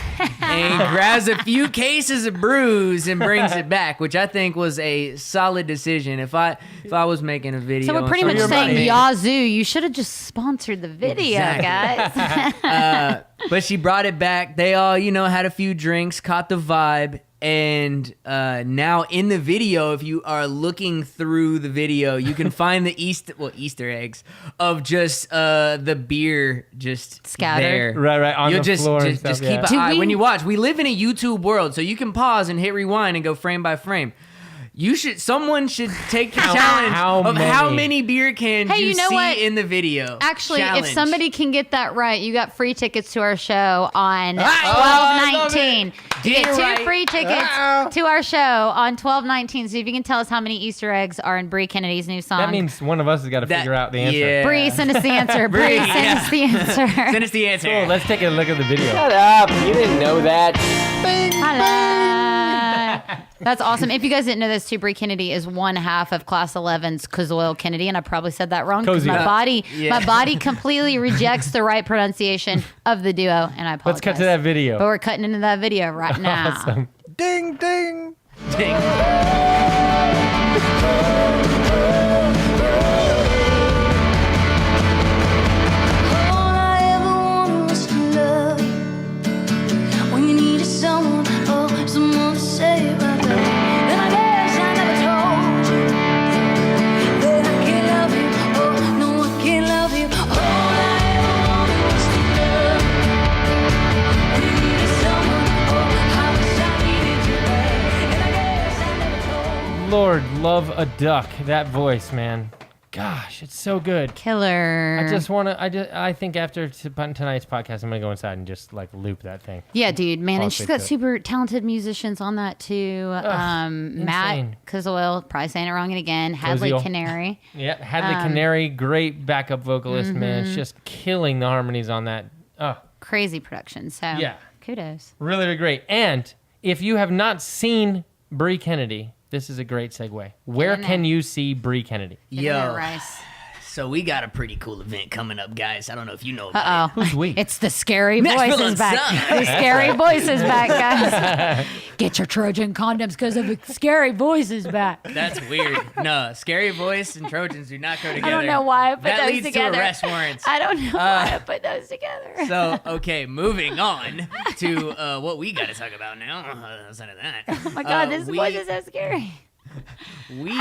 and grabs a few cases of brews and brings it back, which I think was a solid decision. If I was making a video, So we're on pretty much something about saying me- Yazoo. You should have just sponsored the video, Exactly. guys. But she brought it back. They all, had a few drinks, caught the vibe. And now in the video, if you are looking through the video, you can find the Easter eggs of just the beer just Scattered. there. Right, on You'll the floor and just stuff, keep yeah. an Do eye we- when you watch. We live in a YouTube world, so you can pause and hit rewind and go frame by frame. Someone should take the challenge how of how many? many beer cans Hey, you you know see what? in the video. Actually, Challenge. if somebody can get that right, you got free tickets to our show on I love 12/19. You get Get it two right. free tickets to our show on 12/19. So if you can tell us how many Easter eggs are in Bre Kennedy's new song. That means one of us has got to figure out the answer. Yeah. Bree, send us the answer. Bree, Bree, send us the answer. Send us the answer. Cool, let's take a look at the video. Shut up! You didn't know that. Hello. That's awesome. If you guys didn't know this too, Bre Kennedy is one half of Class 11's Kazoil Kennedy, and I probably said that wrong because Cozy. my body completely rejects the right pronunciation of the duo, and I apologize. Let's cut to that video. But we're cutting into that video right now. Awesome. Ding ding. All I ever wanted was to love. When you needed someone, someone to say it right there. And I guess I never told you that I can't love you. Oh, no, I can't love you. All I ever wanted was to love. When you needed someone, I wish I needed you back. And I guess I never told you. Lord, love a duck. That voice, man. Gosh, it's so good. Killer. I think after tonight's podcast, I'm gonna go inside and just like loop that thing. Yeah, dude, man, Fall and she's asleep got to it. super talented musicians on that too. Matt insane. Kazoil, probably saying it wrong again. Hadley Kazoil. Canary. Yeah, Hadley Canary, great backup vocalist, man. It's just killing the harmonies on that. Oh, Crazy production. So Yeah. kudos. really, really great. And if you have not seen Bre Kennedy, this is a great segue. Where in can there. you see Bre Kennedy? Get in there, Yo, Rice. so we got a pretty cool event coming up, guys. I don't know if you know about Uh-oh. Who's we? It's the scary Nashville voices back. Unsigned. The scary voices back, guys. Get your Trojan condoms because of the scary voices back. it. That's weird. No, scary voice and Trojans do not go together. I don't know why I put that those leads together. to arrest warrants. I don't know why I put those together. So, okay, moving on to what we got to talk about now. Outside of that. Oh my God, this we- voice is so scary. We.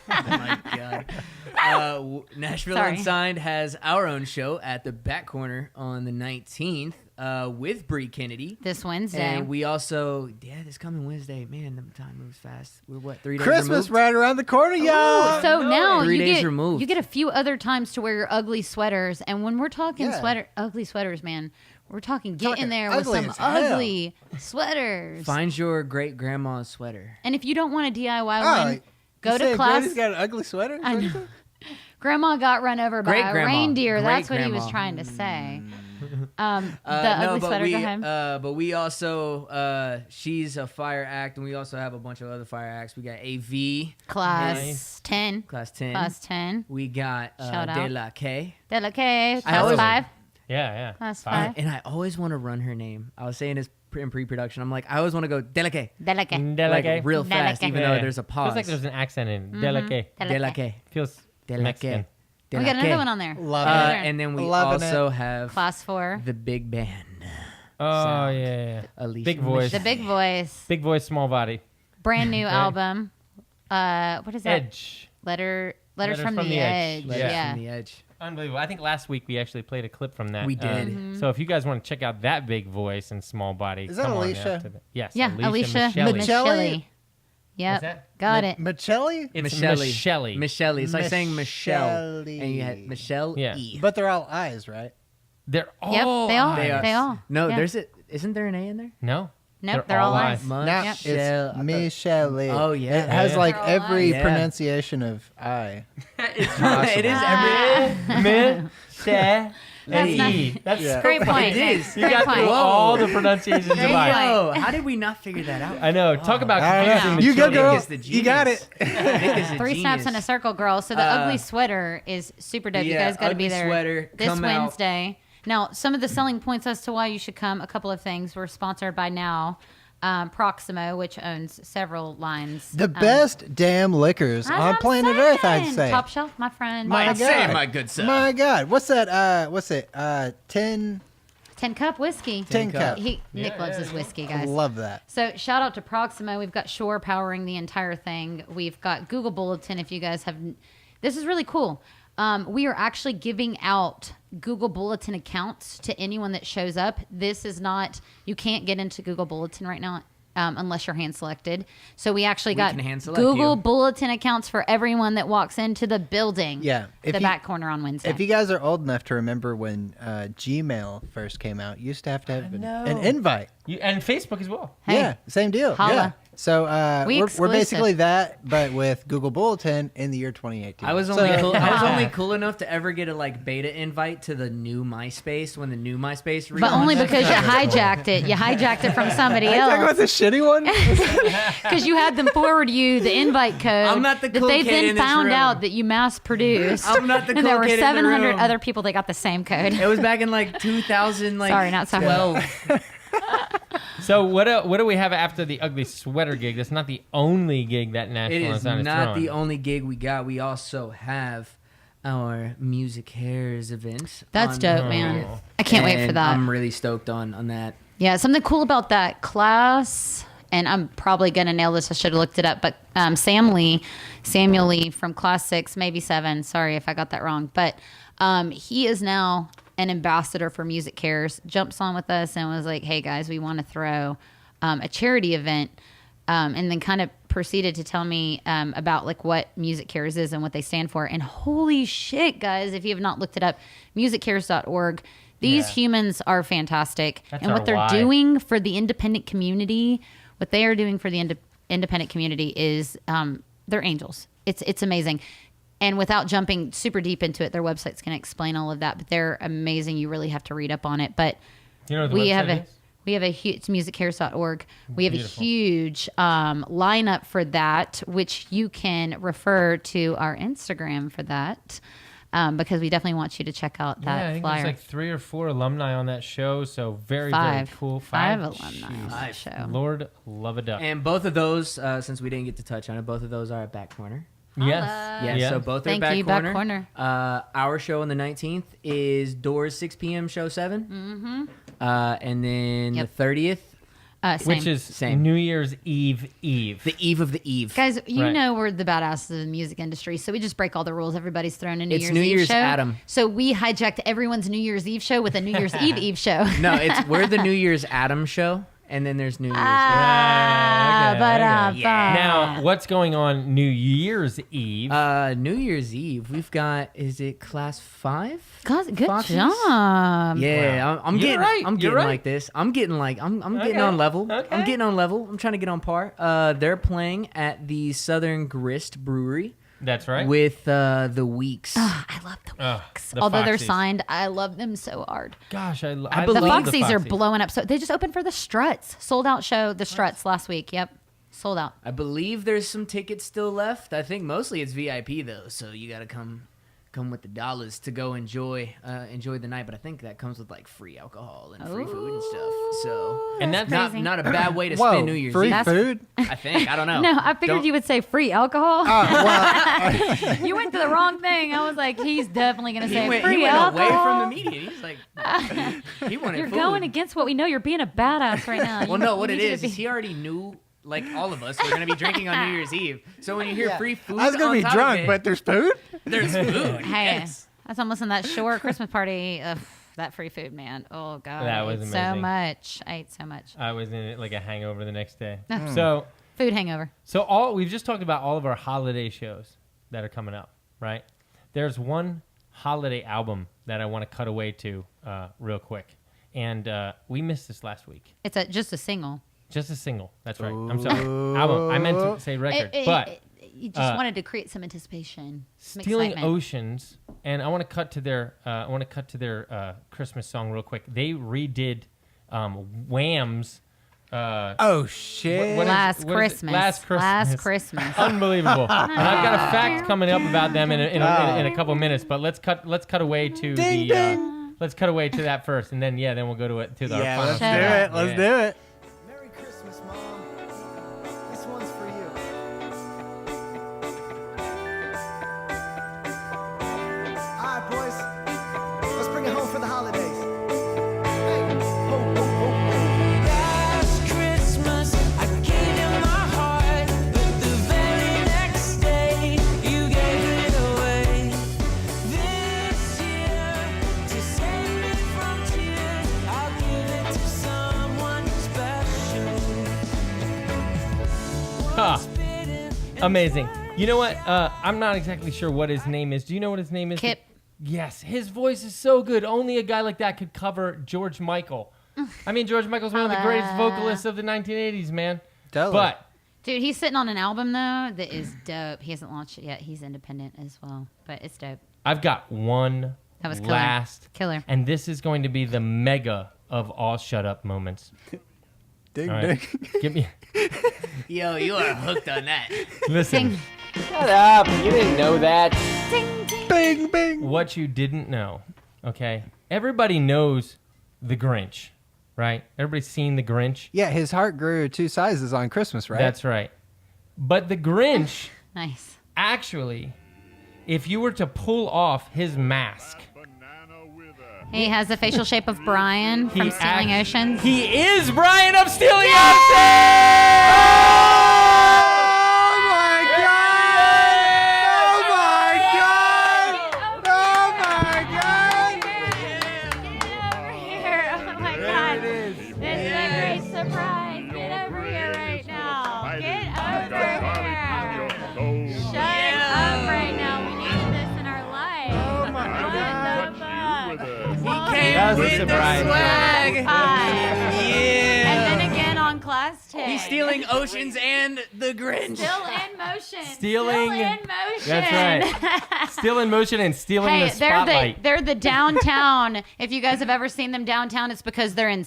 Oh my God. Nashville Sorry. Unsigned has our own show at the Back Corner on the 19th with Bre Kennedy. This Wednesday. And we also, this coming Wednesday, man, the time moves fast. We're what, 3 days Christmas removed? right around the corner, y'all. So now 3 you days get removed. you get a few other times to wear your ugly sweaters, and when we're talking Yeah. ugly sweaters, man, we're talking get Talking in there with ugly some as hell. ugly sweaters. Find your great grandma's sweater. And if you don't want a DIY Oh, one, go you to say class. Brady's got an ugly sweater? I know. Grandma got run over by a Great-grandma. reindeer. That's what he was Great-grandma. trying to say. The No, ugly but sweater. we, Go ahead. but we also, she's a fire act, and we also have a bunch of other fire acts. We got AV, Class Nice. 10. Class 10. Class 10. We got Shout De out. La K. Delicate. I Class always- 5. Yeah. Class Fine. 5. And I always want to run her name. I was saying this in pre-production. I'm like, I always want to go De La K. Delicate. Delicate. Like real fast, Delicate. even Yeah. though there's a pause. Feels like there's an accent in Delicate. De La K. Feels De La Mexican. K. De We La got another K. one on there. Love Another it. one. And then we Loving also have Class 4. the big band. Oh, Sound. yeah. Alicia Big voice. The big voice. Big voice, small body. Brand new album. What is that? Edge. Letters from the Edge. Letters Yeah. from the Edge. Unbelievable. I think last week we actually played a clip from that. We did. Mm-hmm. So if you guys want to check out that big voice and small body, Is that come on Alicia? out to Yes. Yeah, Alicia Michele. Michelli. Yep. What's that? Got it. Michelli? It's Michele. Michele. Michele. It's like saying Michelle. Michele. And you had Michelle Yeah. E. But they're all eyes, right? They're all Yep, they all. They are. They all. No, Yeah. isn't there an A in there? No. Nope, they're all eyes. Now Michelle. it's I thought- Michele. Oh, yeah. It has Yeah. like They're all every eyes. pronunciation of I. It is every. Michele. That's That's Yeah. Great point. It is. You Great got point. through all the pronunciations of Great I. point. Yo, how did we not figure that out? I know. Talk about I don't know. confusing You go, the children. girl. Nick is the You got genius. it. Nick is a Three snaps in a genius. circle, girl. So the ugly sweater is super dope. You yeah, guys got to be ugly there sweater, this come out. Wednesday. Now, some of the selling points as to why you should come, a couple of things. We're sponsored by now Proximo, which owns several lines. The best damn liquors That's on what I'm planet Earth, I'd saying. say. Top shelf, my friend. My I'd say, God. my good sir. My God. What's that? What's it? 10 10-cup whiskey. 10 cup. Nick loves his whiskey, guys. Love that. So shout out to Proximo. We've got Shure powering the entire thing. We've got Google Bulletin. If you guys have, this is really cool. We are actually giving out Google Bulletin accounts to anyone that shows up. This is not, you can't get into Google Bulletin right now unless you're hand selected. So we actually got can hand select Google you. Bulletin accounts for everyone that walks into the building. Yeah. The back corner on Wednesday. If you guys are old enough to remember when Gmail first came out, you used to have an invite. And Facebook as well. Hey, Yeah, same deal. holla. Yeah. So We we're exclusive. basically that, but with Google Bulletin in the year 2018. I was So- only cool. I was only cool enough to ever get a like beta invite to the new MySpace when the new MySpace. but only relaunched. because you hijacked it. You hijacked it from somebody Talking about else. the shitty one. Because you had them forward you the invite code. I'm not the that cool they kid then in this found room. out that you mass produced. I'm not the And there cool were kid in the 700 room. other people that got the same code. It was back in like 2000. Like Sorry, not sorry. 12. So what do we have after the ugly sweater gig? That's not the only gig that It Nashville is Unsigned is not throwing. the only gig we got. We also have our MusiCares event. That's on dope, the man. 30th. I can't wait for And that. I'm really stoked on that. Yeah, something cool about that class, and I'm probably going to nail this. I should have looked it up. But Samuel Lee from class 6, maybe 7. Sorry if I got that wrong. But he is now an ambassador for MusiCares, jumps on with us and was like, hey, guys, we want to throw a charity event. And then kind of proceeded to tell me about like what MusiCares is and what they stand for. And holy shit, guys, if you have not looked it up, musicares.org. These humans are fantastic. That's and our what they're why. doing for the independent community, what they are doing for the independent community is they're angels. It's amazing. And without jumping super deep into it, their website's going to explain all of that. But they're amazing. You really have to read up on it. But You know what the we have website a is? we have a huge, it's musicares.org. We have Beautiful. a huge lineup for that, which you can refer to our Instagram for that, because we definitely want you to check out that Yeah, I think flyer. there's like 3 or 4 alumni on that show, so very, Five. very cool. Five 5 alumni Jeez. on that show. Lord love a duck. And both of those, since we didn't get to touch on it, both of those are at Back Corner. Yes. Yeah, Yeah. so both are Thank Back you, Corner. Back Corner. Our show on the 19th is doors 6 p.m. show 7. Mm-hmm. And then Yep. the 30th. Same. which is Same. New Year's Eve. The eve of the eve. Guys, you Right. know we're the badasses of the music industry, so we just break all the rules. Everybody's thrown a New It's Year's New Eve Year's show. Adam. So we hijacked everyone's New Year's Eve show with a New Year's Eve show. No, we're the New Year's Adam show, and then there's New Year's. Okay, but okay. Now, what's going on New Year's Eve? New Year's Eve, we've got. Is it Class 5? Good Foxies? job. Yeah, Wow. I'm You're getting. right, I'm you're getting right. like this. I'm getting Okay, on level. okay. I'm getting on level. I'm trying to get on par. They're playing at the Southern Grist Brewery That's right. with the Weeks. I love the Ugh, Weeks. the Although they're Foxies. signed, I love them so hard. Gosh, I believe- The love Foxies are Foxies. blowing up. So they just opened for the Struts. Sold out show, the Struts last week. Yep. Sold out. I believe there's some tickets still left. I think mostly it's VIP though, so you got to come with the dollars to go enjoy the night. But I think that comes with like free alcohol and free food and stuff. So And that's not a bad way to Whoa, spend New Year's free Eve. food? I think. I don't know. No, I figured Don't- you would say free alcohol. Well, You went to the wrong thing. I was like, he's definitely going to say He went free away alcohol. from the media. He's like, he wanted You're food. going against what we know. You're being a badass right now. Well, no, what it need you to is be- he already knew. Like all of us, we're gonna be drinking on New Year's Eve. So when you hear free food, I was gonna on be top of drunk, it, but there's food. there's food. Hey, yes. that's almost in that Shure Christmas party. Ugh, that free food, man. Oh, God. That I was ate so amazing. much. I ate so much. I was in it like a hangover the next day. Mm. So Food hangover. we've just talked about all of our holiday shows that are coming up, right? There's one holiday album that I want to cut away to real quick, and we missed this last week. It's just a single. Just a single. That's right. I'm sorry. Album. I meant to say record, but You just wanted to create some anticipation. Some Stealing excitement. Oceans, and I want to cut to their Christmas song real quick. They redid Wham's. Oh shit! what is- Last what is it? Christmas. Last Christmas. Last Christmas. Unbelievable. And I've got a fact coming up about them in a couple minutes. But let's cut away to Ding, the. ding. Let's cut away to that first, and then then we'll go to it to the Yeah, final let's do Shut shout-out. it. Let's Yeah. do it. Merry Christmas, Mom. This one's for you. All right, boys. Let's bring it home for the holidays. Hey, ho, ho, ho, ho. Last Christmas, I gave you my heart, but the very next day, you gave it away. This year, to save me from tears, I'll give it to someone special. Ha. Amazing. You know what? I'm not exactly sure what his name is. Do you know what his name is? Kip. Yes, his voice is so good. Only a guy like that could cover George Michael. I mean, George Michael's one of the greatest vocalists of the 1980s, man. Totally. But Dude, he's sitting on an album, though, that is dope. He hasn't launched it yet. He's independent as well, but it's dope. I've got one That was killer. last. Killer. And this is going to be the mega of all shut up moments. Ding, All right. ding. Give me. Yo, you are hooked on that. Listen. Ding. Shut up. You didn't know that. Ding, ding. Bing, bing. What you didn't know, okay? Everybody knows the Grinch, right? Everybody's seen the Grinch. Yeah, his heart grew 2 sizes on Christmas, right? That's right. But the Grinch, Nice. actually, if you were to pull off his mask, He has the facial shape of Brian from Stealing Oceans. He is Brian of Stealing Oceans! Oh my god! Oh my god! Oh my god! Get over here. Oh my God. This is a great surprise. Get over here right now. Get over here. Shut up right now. We need this in our life. Oh my What god! the fuck? He came That was a with the surprise. swag. Hi. Yeah. And then again on class 10. He's stealing Oceans and the Grinch. Still in motion. Stealing- Still in motion. That's right. Still in motion and stealing Hey, the spotlight. they're the downtown. If you guys have ever seen them downtown, it's because they're in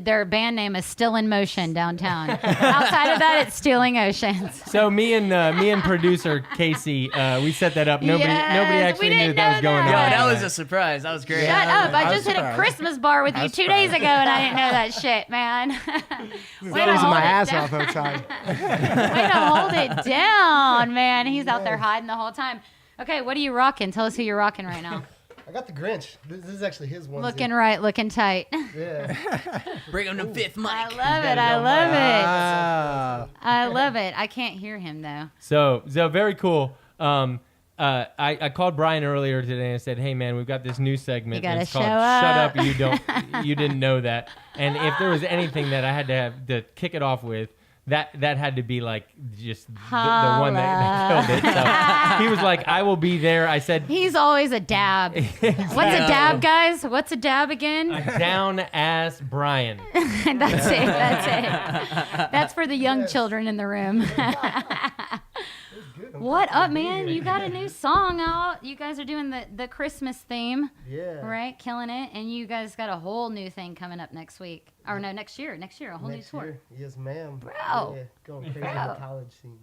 their band name is Still in Motion downtown. Outside of that, it's Stealing Oceans. So me and producer Casey, we set that up. Nobody Yes, actually we knew didn't that was know going that. on. Yo, that was a surprise. That was great. Shut up. I I was just hit a surprised. Christmas bar with you was 2 days surprised. ago and I didn't know that shit, man. Way to Freezing hold my it ass down. off outside. Way to hold it down, man. He's out there hiding the whole time. Okay, what are you rocking? Tell us who you're rocking right now. I got the Grinch. This is actually his one. Looking right, looking tight. Yeah. Bring him to fifth mic. I love it. I love it. I love it. I can't hear him though. So very cool. I called Brian earlier today and said, "Hey man, we've got this new segment. You gotta it's called show up. Shut Up, you didn't know that." And if there was anything that I had to have to kick it off with, that had to be like just the one that killed it. So he was like, "I will be there." I said, He's always a dab. What's a dab, guys? What's a dab again? "A down ass Brian." That's it. That's it. That's for the young children in the room. What up, man? You got a new song out. You guys are doing the Christmas theme. Yeah. Right? Killing it. And you guys got a whole new thing coming up next week. Or no, next year. Next year, a whole new tour. Year. Yes, ma'am. Bro. Yeah, going crazy in the college scene.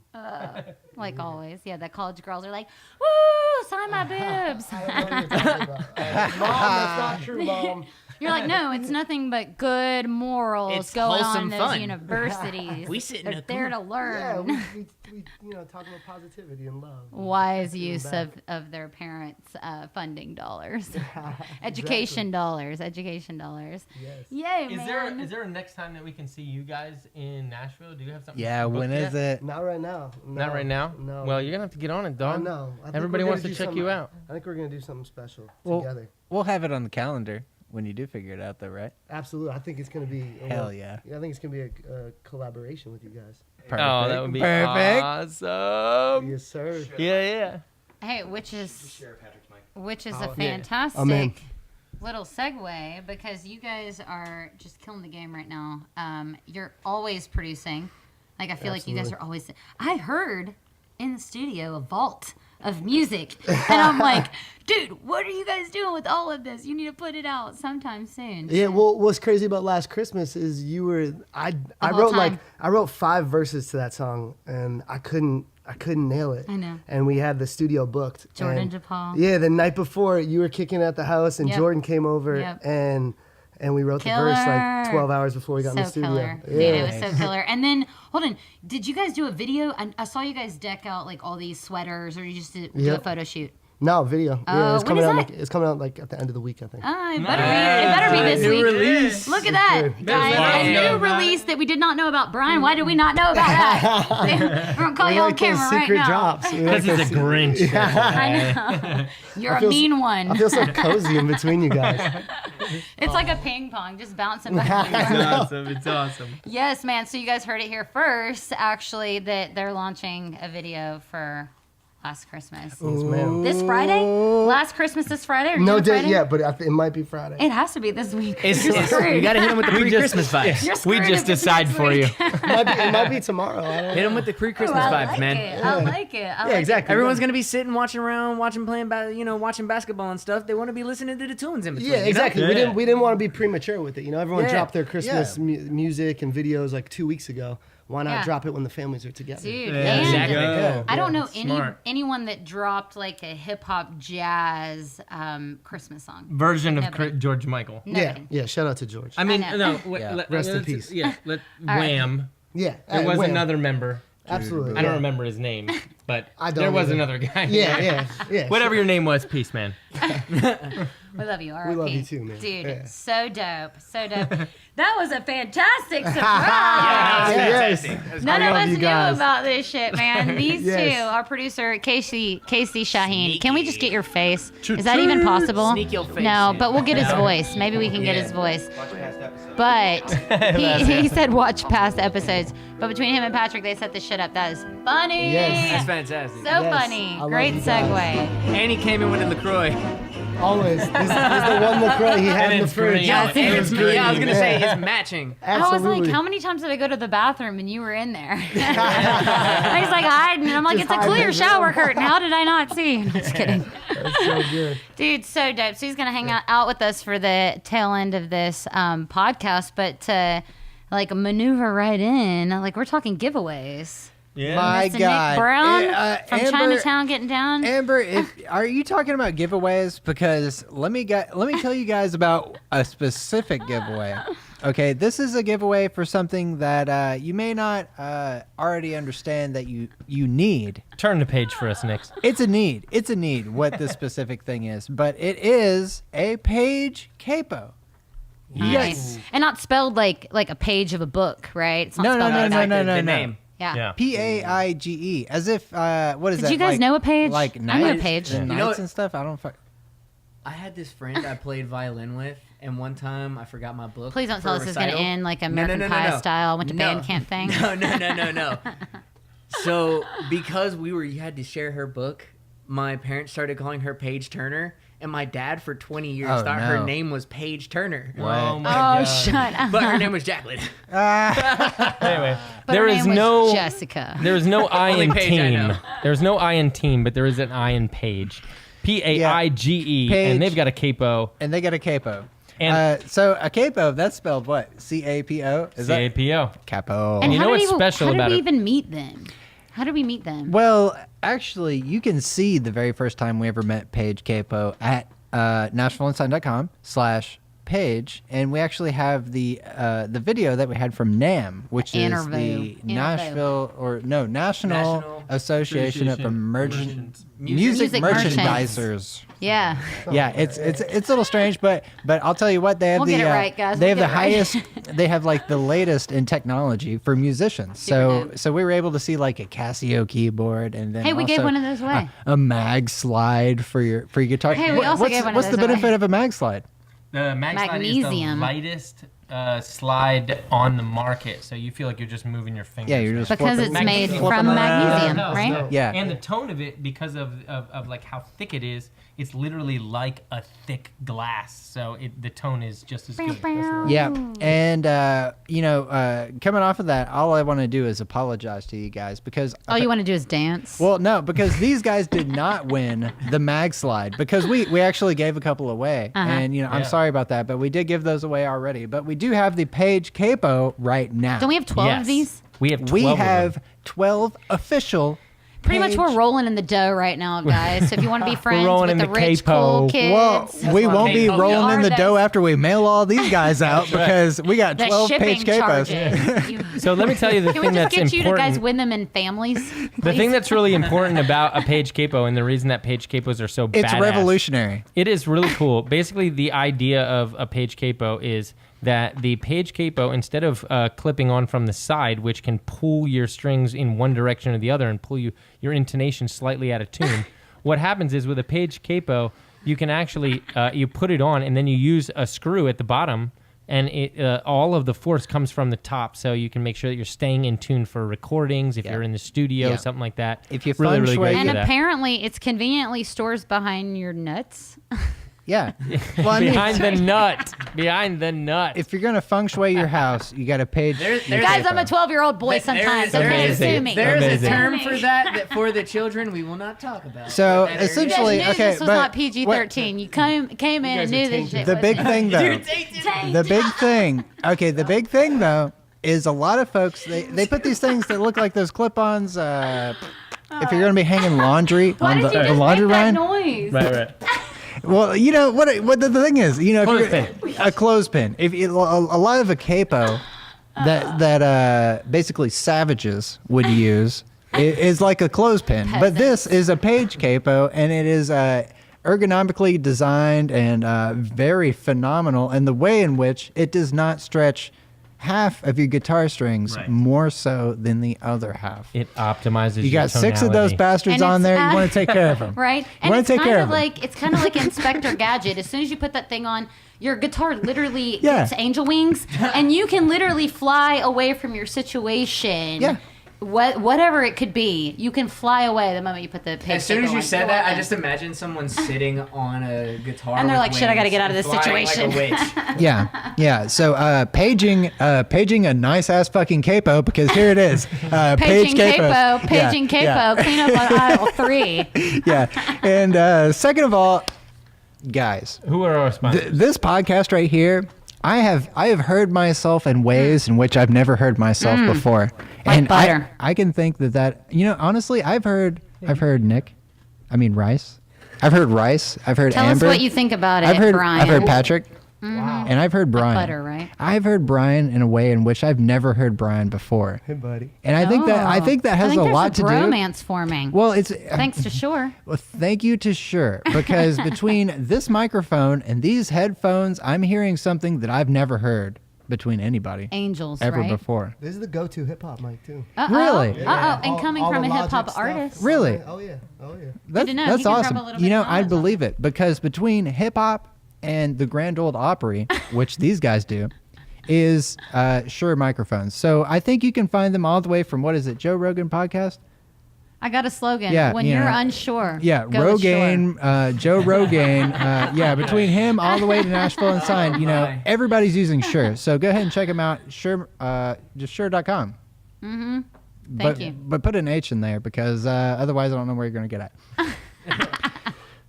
Like always. Yeah, the college girls are like, woo, sign my boobs. I don't know what you're talking about. Mom, that's not true, Mom. You're like, no, it's nothing but good morals It's going on wholesome in those fun. universities. We sit in They're a there to Yeah, learn. we talking about positivity and love. Wise Giving use back. of their parents' funding dollars. Education dollars. Education dollars. Yes. Yay, Is man. there a next time that we can see you guys in Nashville? Do you have something? Yeah, booked when is yet? it? Not right now. Not right now. No. Well, you're gonna have to get on it, dog. I know. I think Everybody we're wants gonna to do check you something- out. I think we're gonna do something special Well, together. We'll have it on the calendar when you do figure it out, though, right? Absolutely. I think it's gonna be. Hell yeah. I think it's gonna be a collaboration with you guys. Perfect. Oh, that would be perfect. awesome. Yes, sir. Yeah. Hey, which is a I'm in. fantastic little segue because you guys are just killing the game right now. You're always producing. Like, I feel like you guys are always. I heard in the studio a vault of music, and I'm like, dude, what are you guys doing with all of this? You need to put it out sometime soon. Yeah, well, what's crazy about Last Christmas is I whole time. wrote 5 verses to that song and I couldn't nail it. I know. And we had the studio booked. Jordan and, DePaul. Yeah, the night before you were kicking at the house and Yep. Jordan came over Yep. and we wrote Killer. the verse like 12 hours before we got in the So studio. killer. Yeah. Dude, it was so killer. And then, hold on, did you guys do a video? I saw you guys deck out like all these sweaters, or you just did do a Yep. photo shoot? No, video. Oh, Yeah, it's when coming is out that? like it's coming out like at the end of the week, I think. It better be this New week. release. Look at that, good. guys! Wow. A new release that we did not know about. Brian, why did we not know about that? We're gonna call We you on like those camera right secret now. drops. We Because like he's those a Grinch. I know. You're I a feel- mean one. I feel so cozy in between you guys. It's like a ping pong, just bouncing back and forth. It's awesome. Yes, man. So you guys heard it here first, actually, that they're launching a video for Last Christmas. Yes, ma'am. This Friday? Last Christmas this Friday? Or No you doing date Friday? yet, but it might be Friday. It has to be this week. It's, You're screwed. you got to hit him with the pre-Christmas vibes. You're We screwed just if it's decide next for you. week. It might be tomorrow. I don't Hit know. him with the Oh, pre-Christmas I vibes, like man. it. I like it. I like Yeah, exactly. Everyone's gonna be sitting, watching around, watching basketball and stuff. They want to be listening to the tunes in between. Yeah, exactly. Yeah. We didn't want to be premature with it. You know, everyone Yeah. dropped their Christmas music and videos like 2 weeks ago. Why not Yeah. drop it when the families are together? Dude, Yeah, and exactly. Yeah. I don't know Smart. anyone that dropped like a hip hop jazz Christmas song. Version of Nobody. George Michael. Nobody. Yeah. Shout out to George. I mean, know. no. Wait, Yeah. Rest in let's- peace. Yeah. right. Wham. Yeah, There was Wham. another member. Absolutely. I don't yeah. remember his name, but I don't there was either. another guy. Yeah. Whatever your name was, peace, man. We love you, RIP. We love you too, man. Dude, Yeah. so dope. So dope. That was a fantastic surprise. Yes. None I of love us you knew guys. about this shit, man. These Yes. two, our producer, Casey Chahine. Can we just get your face? Is that even possible? Sneak your face No, in. but we'll get his voice. Maybe we can get his voice. But he said watch past episodes. But between him and Patrick, they set this shit up. That is funny. Yes. That's fantastic. So Yes. funny. I love Great you guys. segue. And he came in with a LaCroix. Always. This is the one LaCroix he had in the it's fridge. green. Yeah, it was green. I was gonna say it's matching. I was Absolutely. like, how many times did I go to the bathroom and you were in there? He's like hiding. I'm like, Just it's a clear hiding. shower curtain. How did I not see? I'm just kidding. That's so good. Dude, so dope. So he's going to hang out with us for the tail end of this podcast. But to like maneuver right in, like we're talking giveaways. Yeah. My Mr. God. Nick Brown from Amber- Chinatown getting down. Amber, are you talking about giveaways? Because let me tell you guys about a specific giveaway. Okay, this is a giveaway for something that you may not already understand that you need. Turn the page for us, Nick. It's a need. It's a need what this specific thing is, but it is a page capo. Nice. And not spelled like a page of a book, right? It's not No, spelled like that. The name. Yeah. Paige, as if what is that? Did you guys know a page? Like I know a knights page. and You know knights what? and stuff. I don't. I had this friend I played violin with, and one time I forgot my book. Please don't tell for us a this is going to recital. end like No, American no, Pie style. Went to No. band camp thing. No. So because you had to share her book, my parents started calling her Paige Turner, and my dad for 20 years Oh, thought her no. name was Paige Turner. What? Oh my Oh, God. shut up. But her name was Jacqueline. Anyway, But there her is name was no Jessica. There is no I Only in Paige I know. team. There's no I in team, but there is an I in page. Paige, Paige. and they've got a capo. And they got a capo. And So a capo, that's spelled what? C-A-P-O? Is that CAPO. capo? And you how know did what's special how about did we it? even meet them? How did we meet them? Well, actually, you can see the very first time we ever met Paige Capo at NashvilleUnsigned.com/Paige, and we actually have the video that we had from NAM, which is the National National Association of Music Music Merchandisers. Yeah. Yeah, it's a little strange, but I'll tell you what, they have We'll the get it right, guys. they We'll have the get it right. highest they have like the latest in technology for musicians. Super So we were able to see like a Casio keyboard, and then Hey, we gave also one of those away. a mag slide for your guitar. Hey, we also gave one of what's those the benefit away. of a mag slide? The Slide is the Magnesium. lightest slide on the market, so you feel like you're just moving your fingers. Yeah, you're just Because flipping- it's made Magnesium. from magnesium, No, right? no. Yeah. And the tone of it, because of like how thick it is, it's literally like a thick glass. So the tone is just as good. Yeah, and coming off of that, all I want to do is apologize to you guys because All you want to do is dance. well, no, because these guys did not win the mag slide because we actually gave a couple away, and I'm sorry about that, but we did give those away already. But we do have the Paige Capo right now. Don't we have 12 Yes. of these? We have 12 We of them. have 12 official. Pretty much we're Paige- rolling in the dough right now, guys. So if you want to be friends rolling with in the the rich, capo. cool kids. Well, we won't be Capo. rolling in the Are dough those- after we mail all these guys out because we got the 12 shipping Paige Capos. charges. You- So let me tell you the Can we thing just that's get you to guys important. win them in families? The thing please? that's really important about a Paige Capo and the reason that Paige Capos are so It's badass, revolutionary. It is really cool. Basically, the idea of a Paige Capo is that the Paige Capo, instead of clipping on from the side, which can pull your strings in one direction or the other and pull your intonation slightly out of tune, what happens is with a Paige Capo, you can actually you put it on and then you use a screw at the bottom, and all of the force comes from the top, so you can make sure that you're staying in tune for recordings if you're in the studio, Yeah. something like that. If you really, feng really shui- great And for that. apparently, it's conveniently stores behind your nuts. Yeah. Well, I mean, Behind the nut. Behind the nut. if you're gonna feng shui your house, you got to Paige. There's Guys, I'm a 12-year-old boy sometimes. Okay, sue me. There's a Amazing. term for that for the children we will not talk about. So, But that area- essentially- You guys knew okay, this was but not PG-13. You came in and knew this shit. The big wasn't- thing, though. Tainted. The big thing. Okay, the big thing though is a lot of folks they put these things that look like those clip-ons. If you're gonna be hanging laundry Why on did you the just laundry make that line. noise? Right. Well, you know what the thing is, if Clothespin. a clothespin. If a lot of a capo that basically savages would use is like a clothespin, but this is a Paige capo, and it is ergonomically designed and very phenomenal. And the way in which it does not stretch half of your guitar strings Right. more so than the other half. It optimizes. You got 6 of those bastards And on it's there. at- You want to take care of them, Right? You And want it's to take kind care of of them. like Inspector Gadget. As soon as you put that thing on, your guitar literally Yeah. gets angel wings, and you can literally fly away from your situation. Yeah. Whatever it could be, you can fly away the moment you put the page. As soon as you on. said that, I just imagine someone sitting on a guitar. And they're with like, "Shit, I gotta wings get out of this and flying situation." Like a witch. Yeah. So paging a nice ass fucking capo because here it is. Paging Paige capo, paging Yeah, capo, clean up on aisle 3. Yeah. And second of all, guys, Who are our sponsors? this podcast right here, I have heard myself in ways in which I've never heard myself before. Like And butter. I can think that honestly, I've heard Rice. I've heard Rice. I've heard Tell Amber. us what you think about it, I've heard Brian. I've heard Patrick. Wow. And I've heard Brian. Butter, right? I've heard Brian in a way in which I've never heard Brian before. Hey, buddy. And I think that has a lot to do. Romance forming. Well, it's thanks to Shure. Well, thank you to Shure, because between this microphone and these headphones, I'm hearing something that I've never heard between anybody Angels, ever right? before. This is the go-to hip-hop mic, too. Really? And coming all from the a hip hop Logic stuff. artist. Really? Oh, yeah. Good to know. That's He can drop awesome. a little bit of I'd knowledge believe it, because between hip hop and the Grand Old Opry, which these guys do, is Shure microphones. So I think you can find them all the way from, what is it, Joe Rogan podcast? I got a slogan. Yeah, when you're unsure. Yeah, go with Shure. Rogaine, Joe Rogaine. Between him all the way to Nashville Unsigned, everybody's using Shure. So go ahead and check them out. Shure, just Shure.com. Mm-hmm. Thank you. But put an H in there, because otherwise I don't know where you're going to get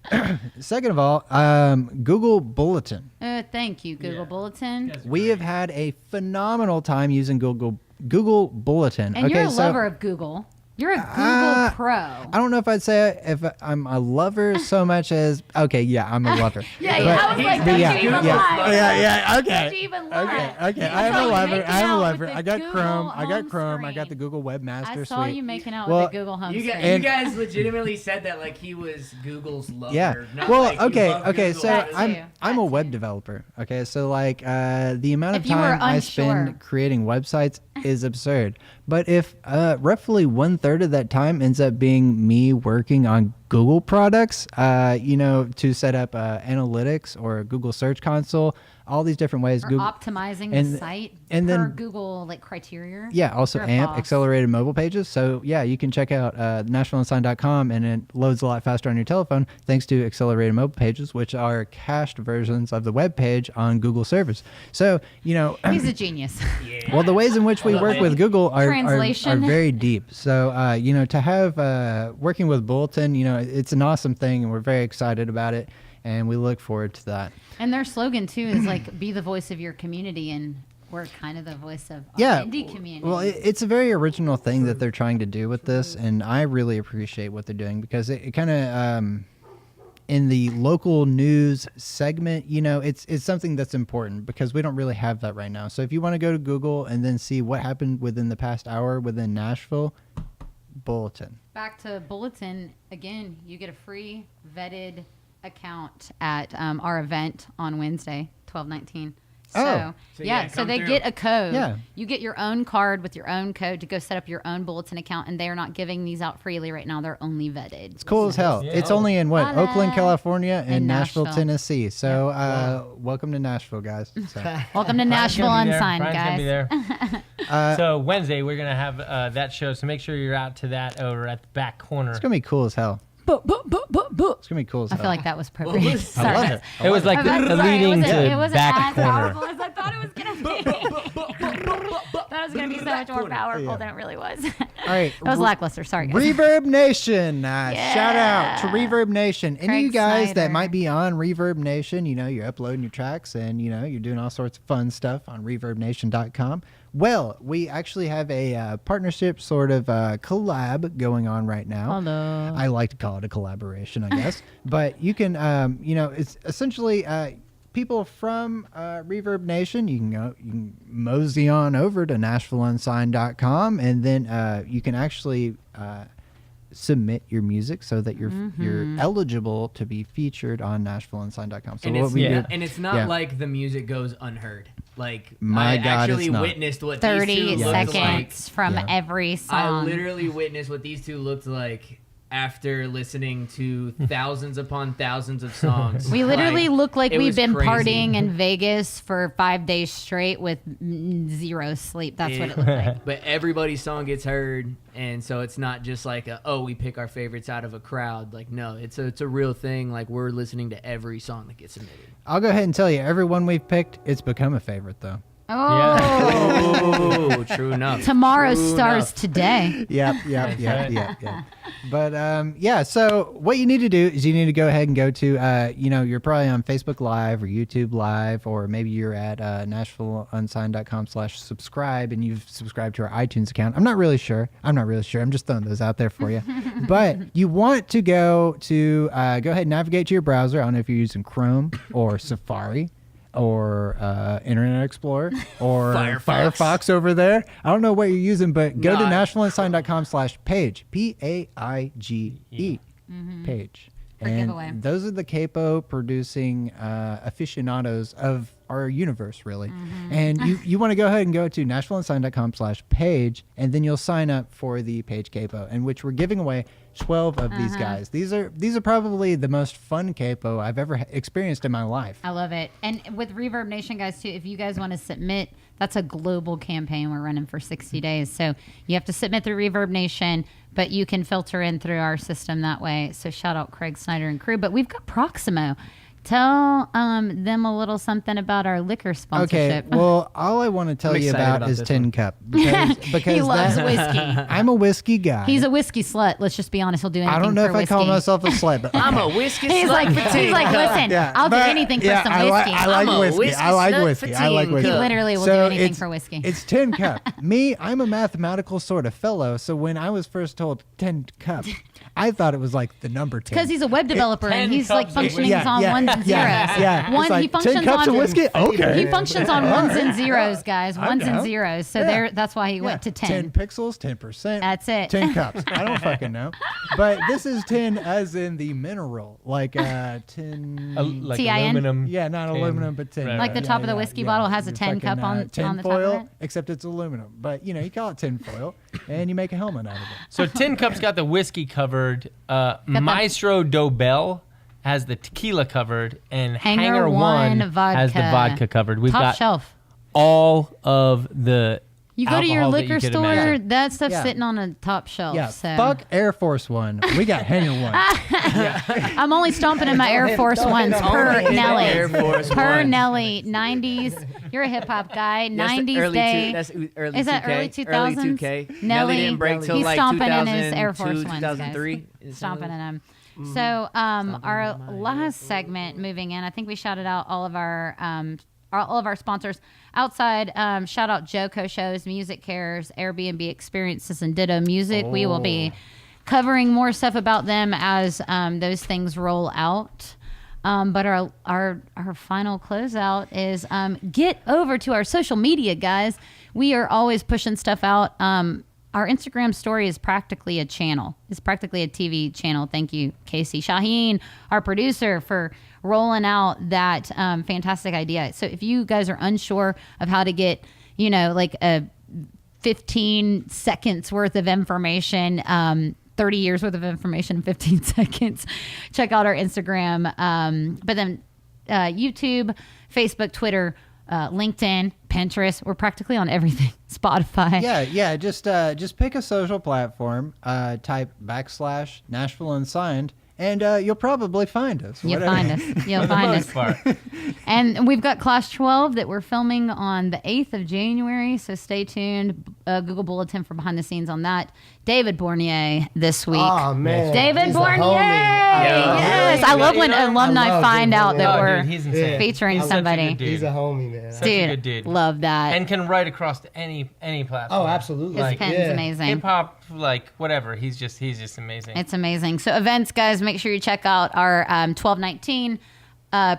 at. Second of all, Google Bulletin. Thank you, Google Bulletin. We have had a phenomenal time using Google Bulletin. And you're a lover of Google. You're a Google pro. I don't know if I'd say if I'm a lover so much as I'm a lover. I was like, don't you even lie. Okay. Don't you even lie. Okay. I am a lover. I got Chrome. I got the Google Webmaster Suite. I saw you making out with the Google home screen. You guys legitimately said that like he was Google's lover. Yeah. Not Well, like you love okay. Google. So I'm a web developer. Okay. So like the amount of If you were time I unsure. spend creating websites is absurd. But if roughly 1/3 of that time ends up being me working on Google products, to set up analytics or Google Search Console, all these different ways. Or Google optimizing and- the site and per then- Google criteria. Yeah, also You're a AMP, boss. accelerated mobile pages. So yeah, you can check out NashvilleUnsigned.com, and it loads a lot faster on your telephone thanks to accelerated mobile pages, which are cached versions of the web page on Google servers. So He's a genius. well, the ways in which we work with Google are Translation. very deep. So to have working with Bulletin, it's an awesome thing, and we're very excited about it, and we look forward to that. And their slogan too is like, be the voice of your community, and we're kind of the voice of our Yeah, indie community. well, it's a very original thing that they're trying to do with this, and I really appreciate what they're doing, because it kind of in the local news segment, it's something that's important, because we don't really have that right now. So if you want to go to Google and then see what happened within the past hour within Nashville, Bulletin. Back to Bulletin again. You get a free vetted account at our event on Wednesday, 12/19. So yeah, so come they through. get a code. Yeah. You get your own card with your own code to go set up your own Bulletin account, and they are not giving these out freely right now. They're only vetted. It's cool as hell. Yeah. It's only in Holla. Oakland, California, and Nashville, Nashville. Tennessee. So welcome to Nashville, guys. So, Welcome to Nashville Unsigned, Brian's gonna guys. be there. So Wednesday we're gonna have that show. So make sure you're out to that over at the back corner. it's gonna be cool as hell. It's gonna be cool as I hell. feel like that was appropriate. I love Sorry. it. It was like I'm the sorry, leading it to wasn't back as corner. powerful as I thought it was gonna be. That was gonna be so much more powerful than it really was. All right. That was lackluster. Sorry, guys. Reverb Nation. Shout out to Reverb Nation. Any of you Craig guys that Snyder. might be on Reverb Nation, you're uploading your tracks, and you're doing all sorts of fun stuff on ReverbNation.com. Well, we actually have a partnership sort of collab going on right now. Hello. I like to call it a collaboration, I guess. But you can, it's essentially people from Reverb Nation. You can mosey on over to NashvilleUnsigned.com, and then you can actually submit your music so that you're eligible to be featured on NashvilleUnsigned.com. So And what it's, we do, and it's not like the music goes unheard. Like My I God, actually it's not. witnessed what 30 these two looked seconds from Yeah. every like. song. I literally witnessed what these two looked like after listening to thousands upon thousands of songs. We literally look like it we've was been crazy. partying in Vegas for 5 days straight with zero sleep. That's what it looked like. But everybody's song gets heard, and so it's not just like we pick our favorites out of a crowd. Like no, it's a real thing. Like we're listening to every song that gets submitted. I'll go ahead and tell you, every one we've picked, it's become a favorite, though. Oh, Oh, true enough. tomorrow True stars enough. today. Yep. But so what you need to do is you need to go ahead and go to, you're probably on Facebook Live or YouTube Live, or maybe you're at NashvilleUnsigned.com/subscribe, and you've subscribed to our iTunes account. I'm not really sure. I'm just throwing those out there for you. But you want to go ahead and navigate to your browser. I don't know if you're using Chrome or Safari, or Internet Explorer or Firefox. Firefox over there. I don't know what you're using, but go to NashvilleUnsigned.com/page, PAIGE, page. For giveaway. And those are the capo producing aficionados of our universe, really. And you want to go ahead and go to NashvilleUnsigned.com/page, and then you'll sign up for the page capo, in which we're giving away 12 of these guys. These are probably the most fun capo I've ever experienced in my life. I love it. And with Reverb Nation, guys, too, if you guys want to submit, that's a global campaign we're running for 60 days. So you have to submit through Reverb Nation, but you can filter in through our system that way. So shout out Craig Snyder and crew. But we've got Proximo. Tell them a little something about our liquor sponsorship. Okay, well, all I want to tell you about is Tin Cup. Because he loves whiskey. I'm a whiskey guy. He's a whiskey slut. Let's just be honest. He'll do anything for I don't know if whiskey. I call myself a slut, but I'm a whiskey He's slut like, for tea. he's like, listen, I'll do anything for some whiskey. I like whiskey. I like whiskey. I like whiskey. He literally will do anything for whiskey. It's Tin Cup. Me, I'm a mathematical sort of fellow, so when I was first told 10 Cup, I thought it was like the number 10. Because he's a web developer and he's like functioning on ones and zeros. Yeah. One, like he functions 10 cups on of whiskey? Okay. He functions on ones and zeros, guys. Ones and down. zeros. So that's why he went to 10. 10 pixels, 10%. That's it. 10 cups. I don't fucking know. But this is tin as in the mineral. Like tin. Like TIN? aluminum. Yeah, not tin. aluminum, but tin. Right, Like the top of the whiskey bottle has a 10 cup on the top foil, of it. except it's aluminum. But, you call it tin foil, and you make a helmet out of it. So Tin Cup's got the whiskey covered. Maestro Dobel has the tequila covered, and Hangar One has the vodka covered. We've Top got shelf. all of the You go to your alcohol that liquor you could store, imagine. that stuff's Yeah. sitting on a top shelf. Yeah, so. fuck Air Force One. We got Hangar One. I'm only stomping in my Air Force Ones per Nelly. Air Force Per One. Nelly. 90s. You're a hip hop guy. 90s day. That's early Is that 2K. early 2000s? Early 2K. Nelly didn't break till he's like stomping in his Air Force 2002, Ones, 2003. guys. Stomping in them. So our last segment, moving in, I think we shouted out all of our sponsors. Outside, shout out Joco Shows, MusiCares, Airbnb Experiences, and Ditto Music. We will be covering more stuff about them as those things roll out. But our final closeout is get over to our social media, guys. We are always pushing stuff out. Our Instagram story is practically a channel. It's practically a TV channel. Thank you, Casey Chahine, our producer, for rolling out that fantastic idea. So if you guys are unsure of how to get, like a 15 seconds worth of information, 30 years worth of information in 15 seconds, check out our Instagram. But then YouTube, Facebook, Twitter, LinkedIn, Pinterest. We're practically on everything. Spotify. Yeah. Just pick a social platform, type / Nashville Unsigned, and you'll probably find us. You'll find us. And we've got Class 12 that we're filming on the 8th of January, so stay tuned. Google Bulletin for behind the scenes on that. David Borné this week. Oh, man. David He's a Borné! homie. Yes! I love when alumni find out that we're dude, he's insane. featuring He's such a somebody. good dude. He's a homie, man. Such a good dude. Love that. And can write across to any platform. Oh, absolutely. His pen's amazing. Hip hop, whatever. He's just amazing. It's amazing. So events, guys, make sure you check out our 1219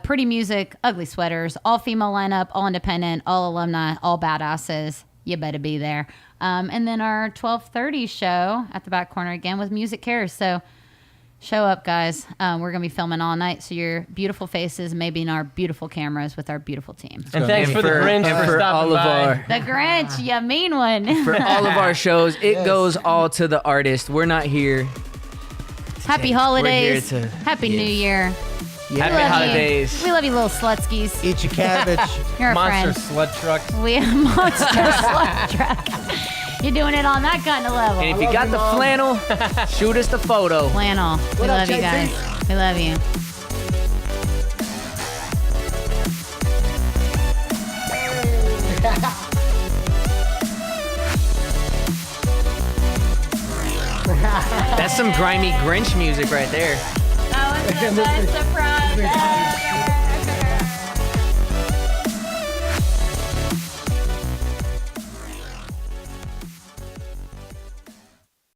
Pretty Music, Ugly Sweaters, all female lineup, all independent, all alumni, all badasses. You better be there. And then our 1230 show at the back corner again with MusiCares. So show up, guys. We're going to be filming all night. So your beautiful faces may be in our beautiful cameras with our beautiful team. And thanks for the Grinch for stopping all of by. our The Grinch, you mean one. for all of our shows. It goes all to the artist. We're not here. Happy We're holidays. here to Happy New Year. Happy love you. holidays. We love you, little slutskis. Eat your cabbage. You're a Monster friend. slut trucks. We have monster slut truck. You're doing it on that kind of level. And if you got the flannel, shoot us the photo. Flannel. We What up, love you JT? guys. We love you. That's some grimy Grinch music right there. That was the best surprise ever.